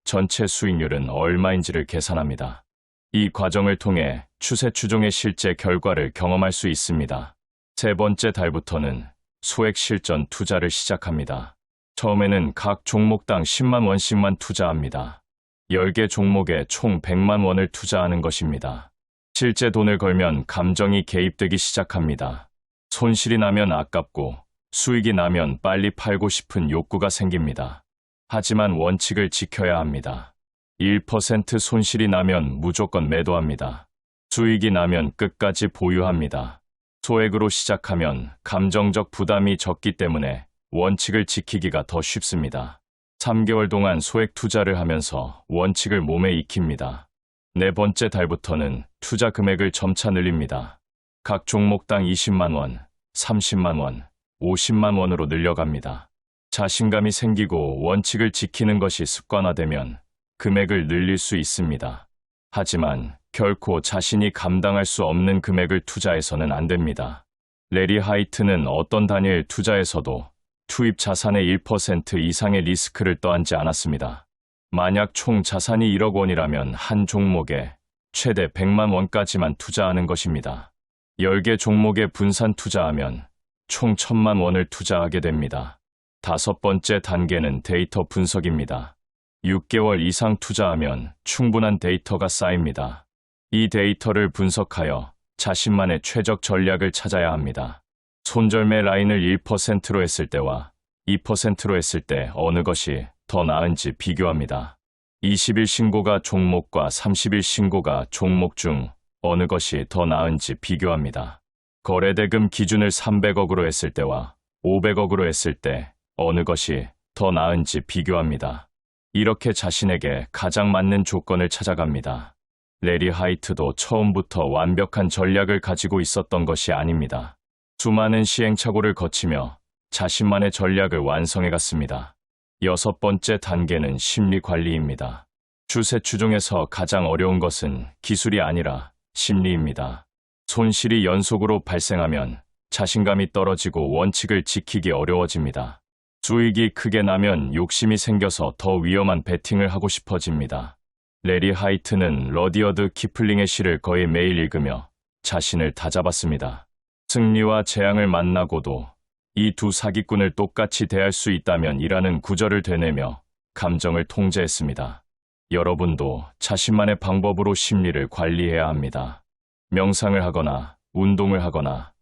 A: 전체 수익률은 얼마인지를 계산합니다. 이 과정을 통해 추세 추종의 실제 결과를 경험할 수 있습니다. 세 번째 달부터는 소액 실전 투자를 시작합니다. 처음에는 각 종목당 10만 원씩만 투자합니다. 10개 종목에 총 100만 원을 투자하는 것입니다. 실제 돈을 걸면 감정이 개입되기 시작합니다. 손실이 나면 아깝고 수익이 나면 빨리 팔고 싶은 욕구가 생깁니다. 하지만 원칙을 지켜야 합니다. 1% 손실이 나면 무조건 매도합니다. 수익이 나면 끝까지 보유합니다. 소액으로 시작하면 감정적 부담이 적기 때문에 원칙을 지키기가 더 쉽습니다. 3개월 동안 소액 투자를 하면서 원칙을 몸에 익힙니다. 네 번째 달부터는 투자 금액을 점차 늘립니다. 각 종목당 20만 원, 30만 원, 50만 원으로 늘려갑니다. 자신감이 생기고 원칙을 지키는 것이 습관화되면 금액을 늘릴 수 있습니다. 하지만 결코 자신이 감당할 수 없는 금액을 투자해서는 안 됩니다. 레리 하이트는 어떤 단일 투자에서도 투입 자산의 1% 이상의 리스크를 떠안지 않았습니다. 만약 총 자산이 1억 원이라면 한 종목에 최대 100만 원까지만 투자하는 것입니다. 10개 종목에 분산 투자하면 총 1000만 원을 투자하게 됩니다. 다섯 번째 단계는 데이터 분석입니다. 6개월 이상 투자하면 충분한 데이터가 쌓입니다. 이 데이터를 분석하여 자신만의 최적 전략을 찾아야 합니다. 손절매 라인을 1%로 했을 때와 2%로 했을 때 어느 것이 더 나은지 비교합니다. 20일 신고가 종목과 30일 신고가 종목 중 어느 것이 더 나은지 비교합니다. 거래대금 기준을 300억으로 했을 때와 500억으로 했을 때 어느 것이 더 나은지 비교합니다. 이렇게 자신에게 가장 맞는 조건을 찾아갑니다. 레리 하이트도 처음부터 완벽한 전략을 가지고 있었던 것이 아닙니다. 수많은 시행착오를 거치며 자신만의 전략을 완성해갔습니다. 여섯 번째 단계는 심리 관리입니다. 추세 추종에서 가장 어려운 것은 기술이 아니라 심리입니다. 손실이 연속으로 발생하면 자신감이 떨어지고 원칙을 지키기 어려워집니다. 수익이 크게 나면 욕심이 생겨서 더 위험한 베팅을 하고 싶어집니다. 레리 하이트는 러디어드 키플링의 시를 거의 매일 읽으며 자신을 다잡았습니다. 승리와 재앙을 만나고도 이 두 사기꾼을 똑같이 대할 수 있다면 이라는 구절을 되뇌며 감정을 통제했습니다. 여러분도 자신만의 방법으로 심리를 관리해야 합니다. 명상을 하거나 운동을 하거나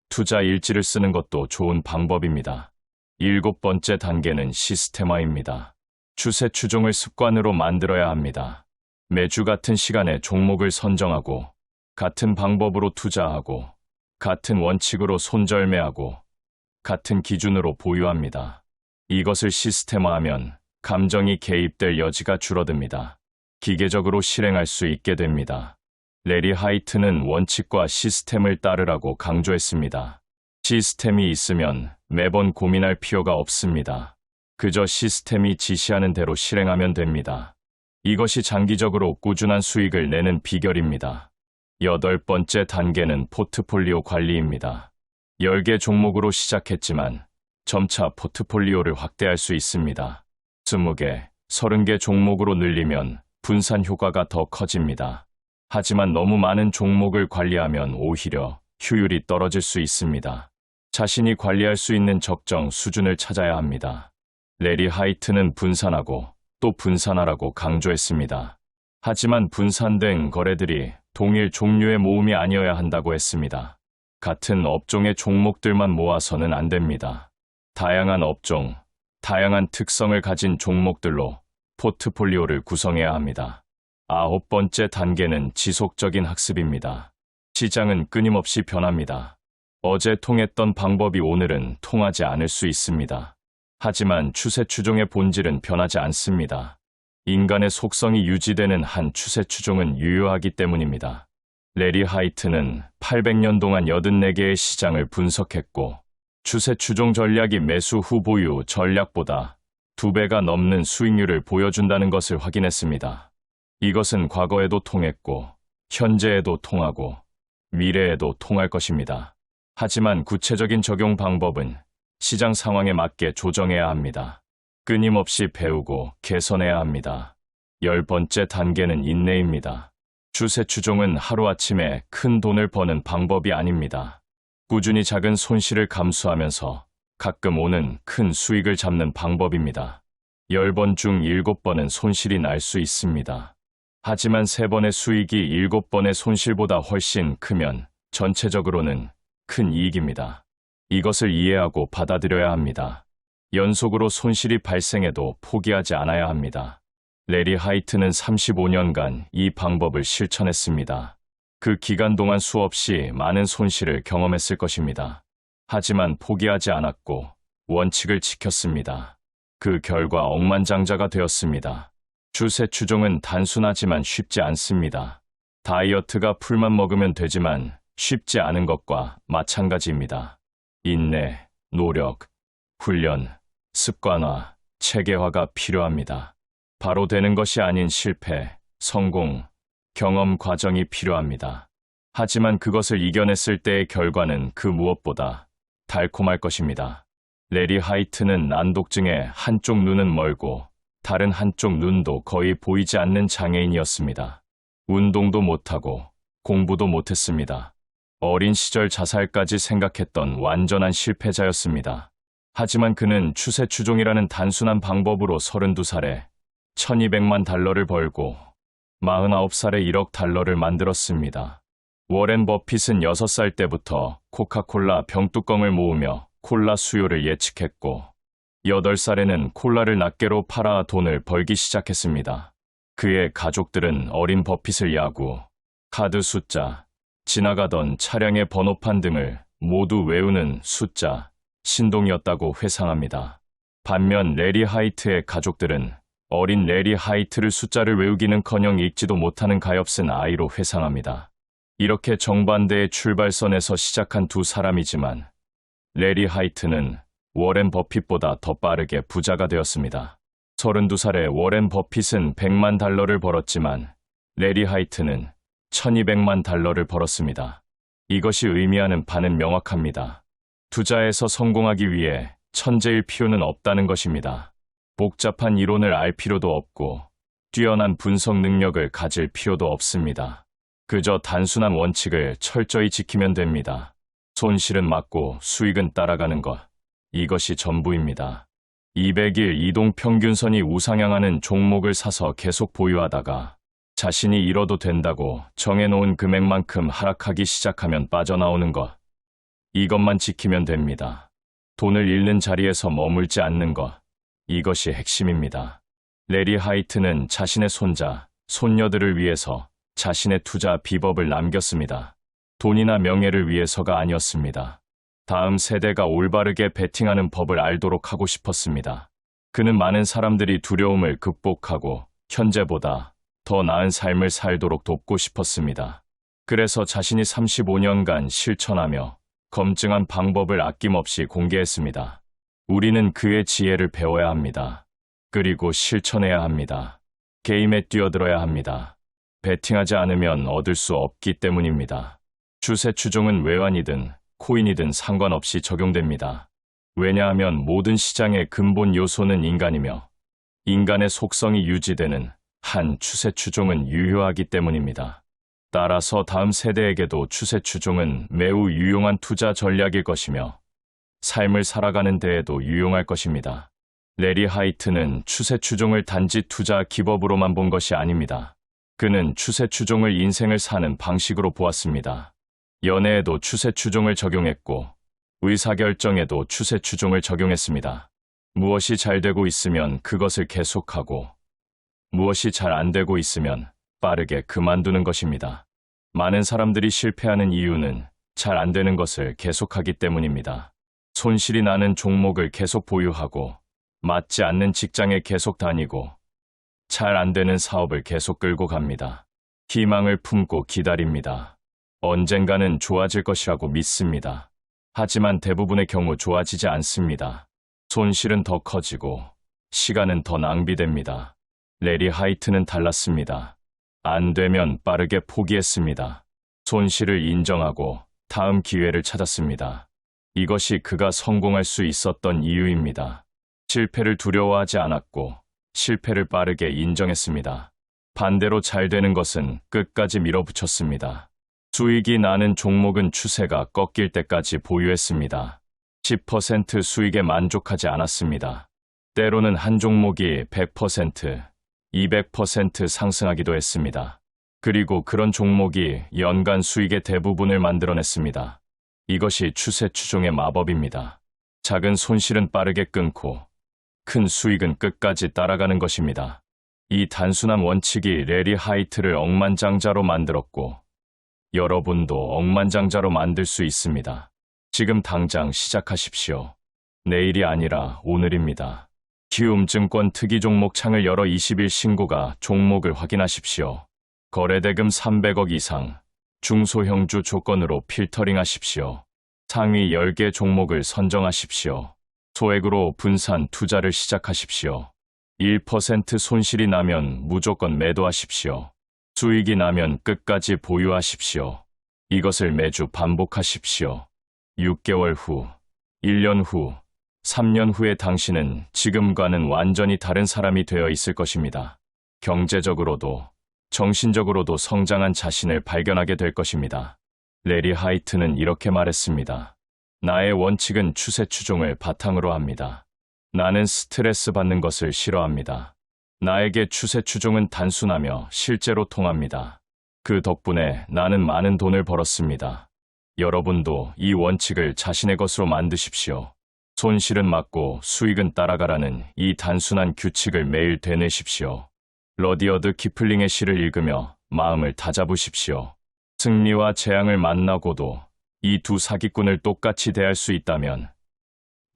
A: 투자 일지를 쓰는 것도 좋은 방법입니다. 일곱 번째 단계는 시스템화입니다. 추세 추종을 습관으로 만들어야 합니다. 매주 같은 시간에 종목을 선정하고 같은 방법으로 투자하고 같은 원칙으로 손절매하고 같은 기준으로 보유합니다. 이것을 시스템화하면 감정이 개입될 여지가 줄어듭니다. 기계적으로 실행할 수 있게 됩니다. 레리 하이트는 원칙과 시스템을 따르라고 강조했습니다. 시스템이 있으면 매번 고민할 필요가 없습니다. 그저 시스템이 지시하는 대로 실행하면 됩니다. 이것이 장기적으로 꾸준한 수익을 내는 비결입니다. 여덟 번째 단계는 포트폴리오 관리입니다. 10개 종목으로 시작했지만 점차 포트폴리오를 확대할 수 있습니다. 20개, 30개 종목으로 늘리면 분산 효과가 더 커집니다. 하지만 너무 많은 종목을 관리하면 오히려 효율이 떨어질 수 있습니다. 자신이 관리할 수 있는 적정 수준을 찾아야 합니다. 레리 하이트는 분산하고 또 분산하라고 강조했습니다. 하지만 분산된 거래들이 동일 종류의 모음이 아니어야 한다고 했습니다. 같은 업종의 종목들만 모아서는 안 됩니다. 다양한 업종, 다양한 특성을 가진 종목들로 포트폴리오를 구성해야 합니다. 9번째 단계는 지속적인 학습입니다. 시장은 끊임없이 변합니다. 어제 통했던 방법이 오늘은 통하지 않을 수 있습니다. 하지만 추세 추종의 본질은 변하지 않습니다. 인간의 속성이 유지되는 한 추세 추종은 유효하기 때문입니다. 레리 하이트는 800년 동안 84개의 시장을 분석했고 추세 추종 전략이 매수 후 보유 전략보다 2배가 넘는 수익률을 보여준다는 것을 확인했습니다. 이것은 과거에도 통했고 현재에도 통하고 미래에도 통할 것입니다. 하지만 구체적인 적용 방법은 시장 상황에 맞게 조정해야 합니다. 끊임없이 배우고 개선해야 합니다. 10번째 단계는 인내입니다. 추세 추종은 하루아침에 큰 돈을 버는 방법이 아닙니다. 꾸준히 작은 손실을 감수하면서 가끔 오는 큰 수익을 잡는 방법입니다. 10번 중 7번은 손실이 날 수 있습니다. 하지만 3번의 수익이 7번의 손실보다 훨씬 크면 전체적으로는 큰 이익입니다. 이것을 이해하고 받아들여야 합니다. 연속으로 손실이 발생해도 포기하지 않아야 합니다. 레리 하이트는 35년간 이 방법을 실천했습니다. 그 기간 동안 수없이 많은 손실을 경험했을 것입니다. 하지만 포기하지 않았고 원칙을 지켰습니다. 그 결과 억만장자가 되었습니다. 추세 추종은 단순하지만 쉽지 않습니다. 다이어트가 풀만 먹으면 되지만 쉽지 않은 것과 마찬가지입니다. 인내, 노력, 훈련, 습관화, 체계화가 필요합니다. 바로 되는 것이 아닌 실패, 성공, 경험 과정이 필요합니다. 하지만 그것을 이겨냈을 때의 결과는 그 무엇보다 달콤할 것입니다. 레리 하이트는 난독증에 한쪽 눈은 멀고 다른 한쪽 눈도 거의 보이지 않는 장애인이었습니다. 운동도 못하고 공부도 못했습니다. 어린 시절 자살까지 생각했던 완전한 실패자였습니다. 하지만 그는 추세 추종이라는 단순한 방법으로 32살에 1200만 달러를 벌고 49살에 1억 달러를 만들었습니다. 워렌 버핏은 6살 때부터 코카콜라 병뚜껑을 모으며 콜라 수요를 예측했고 8살에는 콜라를 낱개로 팔아 돈을 벌기 시작했습니다. 그의 가족들은 어린 버핏을 야구, 카드 숫자, 지나가던 차량의 번호판 등을 모두 외우는 숫자, 신동이었다고 회상합니다. 반면 레리 하이트의 가족들은 어린 레리 하이트를 숫자를 외우기는커녕 읽지도 못하는 가엾은 아이로 회상합니다. 이렇게 정반대의 출발선에서 시작한 두 사람이지만 레리 하이트는 워렌 버핏보다 더 빠르게 부자가 되었습니다. 32살에 워렌 버핏은 100만 달러를 벌었지만 레리 하이트는 1200만 달러를 벌었습니다. 이것이 의미하는 바는 명확합니다. 투자에서 성공하기 위해 천재일 필요는 없다는 것입니다. 복잡한 이론을 알 필요도 없고 뛰어난 분석 능력을 가질 필요도 없습니다. 그저 단순한 원칙을 철저히 지키면 됩니다. 손실은 막고 수익은 따라가는 것. 이것이 전부입니다. 200일 이동 평균선이 우상향하는 종목을 사서 계속 보유하다가 자신이 잃어도 된다고 정해놓은 금액만큼 하락하기 시작하면 빠져나오는 것. 이것만 지키면 됩니다. 돈을 잃는 자리에서 머물지 않는 것. 이것이 핵심입니다. 레리 하이트는 자신의 손자, 손녀들을 위해서 자신의 투자 비법을 남겼습니다. 돈이나 명예를 위해서가 아니었습니다. 다음 세대가 올바르게 베팅하는 법을 알도록 하고 싶었습니다. 그는 많은 사람들이 두려움을 극복하고 현재보다 더 나은 삶을 살도록 돕고 싶었습니다. 그래서 자신이 35년간 실천하며 검증한 방법을 아낌없이 공개했습니다. 우리는 그의 지혜를 배워야 합니다. 그리고 실천해야 합니다. 게임에 뛰어들어야 합니다. 베팅하지 않으면 얻을 수 없기 때문입니다. 추세 추종은 외환이든 코인이든 상관없이 적용됩니다. 왜냐하면 모든 시장의 근본 요소는 인간이며 인간의 속성이 유지되는 한 추세 추종은 유효하기 때문입니다. 따라서 다음 세대에게도 추세 추종은 매우 유용한 투자 전략일 것이며 삶을 살아가는 데에도 유용할 것입니다. 레리 하이트는 추세 추종을 단지 투자 기법으로만 본 것이 아닙니다. 그는 추세 추종을 인생을 사는 방식으로 보았습니다. 연애에도 추세 추종을 적용했고 의사결정에도 추세 추종을 적용했습니다. 무엇이 잘 되고 있으면 그것을 계속하고 무엇이 잘 안 되고 있으면 빠르게 그만두는 것입니다. 많은 사람들이 실패하는 이유는 잘 안 되는 것을 계속하기 때문입니다. 손실이 나는 종목을 계속 보유하고 맞지 않는 직장에 계속 다니고 잘 안 되는 사업을 계속 끌고 갑니다. 희망을 품고 기다립니다. 언젠가는 좋아질 것이라고 믿습니다. 하지만 대부분의 경우 좋아지지 않습니다. 손실은 더 커지고 시간은 더 낭비됩니다. 레리 하이트는 달랐습니다. 안 되면 빠르게 포기했습니다. 손실을 인정하고 다음 기회를 찾았습니다. 이것이 그가 성공할 수 있었던 이유입니다. 실패를 두려워하지 않았고 실패를 빠르게 인정했습니다. 반대로 잘 되는 것은 끝까지 밀어붙였습니다. 수익이 나는 종목은 추세가 꺾일 때까지 보유했습니다. 10% 수익에 만족하지 않았습니다. 때로는 한 종목이 100%, 200% 상승하기도 했습니다. 그리고 그런 종목이 연간 수익의 대부분을 만들어냈습니다. 이것이 추세 추종의 마법입니다. 작은 손실은 빠르게 끊고 큰 수익은 끝까지 따라가는 것입니다. 이 단순한 원칙이 레리 하이트를 억만장자로 만들었고 여러분도 억만장자로 만들 수 있습니다. 지금 당장 시작하십시오. 내일이 아니라 오늘입니다. 키움증권 특이 종목 창을 열어 20일 신고가 종목을 확인하십시오. 거래대금 300억 이상, 중소형주 조건으로 필터링 하십시오. 상위 10개 종목을 선정하십시오. 소액으로 분산 투자를 시작하십시오. 1% 손실이 나면 무조건 매도하십시오. 수익이 나면 끝까지 보유하십시오. 이것을 매주 반복하십시오. 6개월 후, 1년 후, 3년 후에 당신은 지금과는 완전히 다른 사람이 되어 있을 것입니다. 경제적으로도, 정신적으로도 성장한 자신을 발견하게 될 것입니다. 레리 하이트는 이렇게 말했습니다. 나의 원칙은 추세 추종을 바탕으로 합니다. 나는 스트레스 받는 것을 싫어합니다. 나에게 추세 추종은 단순하며 실제로 통합니다. 그 덕분에 나는 많은 돈을 벌었습니다. 여러분도 이 원칙을 자신의 것으로 만드십시오. 손실은 막고 수익은 따라가라는 이 단순한 규칙을 매일 되뇌십시오. 러디어드 키플링의 시를 읽으며 마음을 다잡으십시오. 승리와 재앙을 만나고도 이 두 사기꾼을 똑같이 대할 수 있다면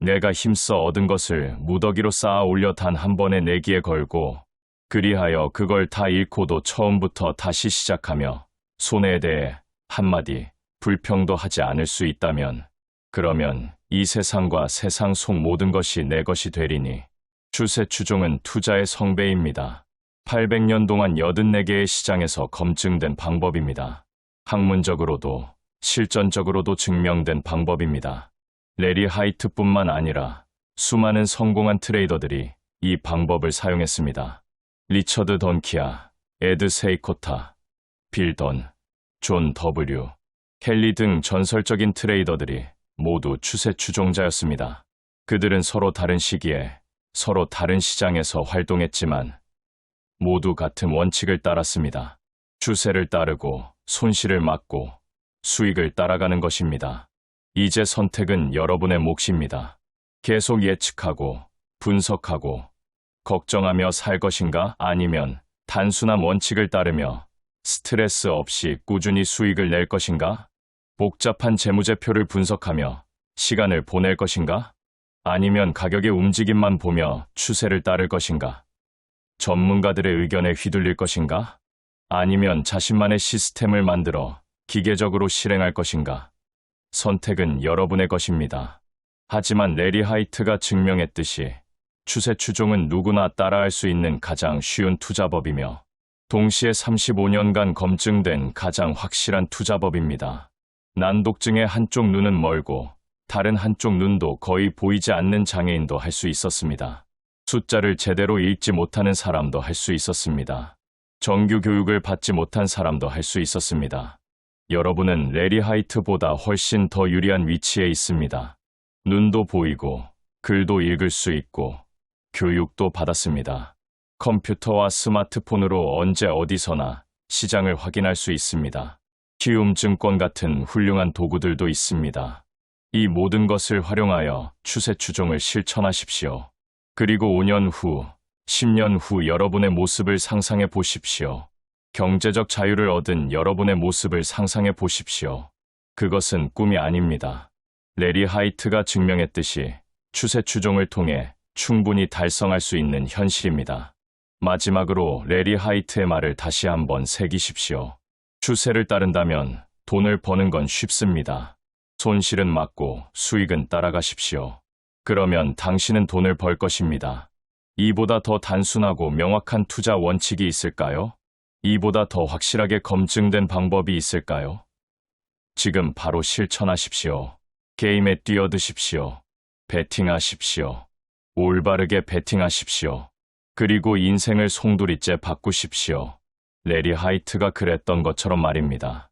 A: 내가 힘써 얻은 것을 무더기로 쌓아 올려 단 한 번에 내기에 걸고 그리하여 그걸 다 잃고도 처음부터 다시 시작하며 손해에 대해 한마디 불평도 하지 않을 수 있다면 그러면 이 세상과 세상 속 모든 것이 내 것이 되리니 추세 추종은 투자의 성배입니다. 800년 동안 84개의 시장에서 검증된 방법입니다. 학문적으로도 실전적으로도 증명된 방법입니다. 레리 하이트뿐만 아니라 수많은 성공한 트레이더들이 이 방법을 사용했습니다. 리처드 던키아, 에드 세이코타, 빌 던, 존 W, 켈리 등 전설적인 트레이더들이 모두 추세 추종자였습니다. 그들은 서로 다른 시기에 서로 다른 시장에서 활동했지만 모두 같은 원칙을 따랐습니다. 추세를 따르고 손실을 막고 수익을 따라가는 것입니다. 이제 선택은 여러분의 몫입니다. 계속 예측하고 분석하고 걱정하며 살 것인가 아니면 단순한 원칙을 따르며 스트레스 없이 꾸준히 수익을 낼 것인가? 복잡한 재무제표를 분석하며 시간을 보낼 것인가? 아니면 가격의 움직임만 보며 추세를 따를 것인가? 전문가들의 의견에 휘둘릴 것인가? 아니면 자신만의 시스템을 만들어 기계적으로 실행할 것인가? 선택은 여러분의 것입니다. 하지만 레리 하이트가 증명했듯이 추세 추종은 누구나 따라할 수 있는 가장 쉬운 투자법이며 동시에 35년간 검증된 가장 확실한 투자법입니다. 난독증의 한쪽 눈은 멀고 다른 한쪽 눈도 거의 보이지 않는 장애인도 할 수 있었습니다. 숫자를 제대로 읽지 못하는 사람도 할 수 있었습니다. 정규 교육을 받지 못한 사람도 할 수 있었습니다. 여러분은 레리 하이트보다 훨씬 더 유리한 위치에 있습니다. 눈도 보이고, 글도 읽을 수 있고, 교육도 받았습니다. 컴퓨터와 스마트폰으로 언제 어디서나 시장을 확인할 수 있습니다. 키움증권 같은 훌륭한 도구들도 있습니다. 이 모든 것을 활용하여 추세 추종을 실천하십시오. 그리고 5년 후, 10년 후 여러분의 모습을 상상해 보십시오. 경제적 자유를 얻은 여러분의 모습을 상상해 보십시오. 그것은 꿈이 아닙니다. 레리 하이트가 증명했듯이 추세 추종을 통해 충분히 달성할 수 있는 현실입니다. 마지막으로 레리 하이트의 말을 다시 한번 새기십시오. 추세를 따른다면 돈을 버는 건 쉽습니다. 손실은 막고 수익은 따라가십시오. 그러면 당신은 돈을 벌 것입니다. 이보다 더 단순하고 명확한 투자 원칙이 있을까요? 이보다 더 확실하게 검증된 방법이 있을까요? 지금 바로 실천하십시오. 게임에 뛰어드십시오. 베팅하십시오. 올바르게 베팅하십시오. 그리고 인생을 송두리째 바꾸십시오. 레리 하이트가 그랬던 것처럼 말입니다.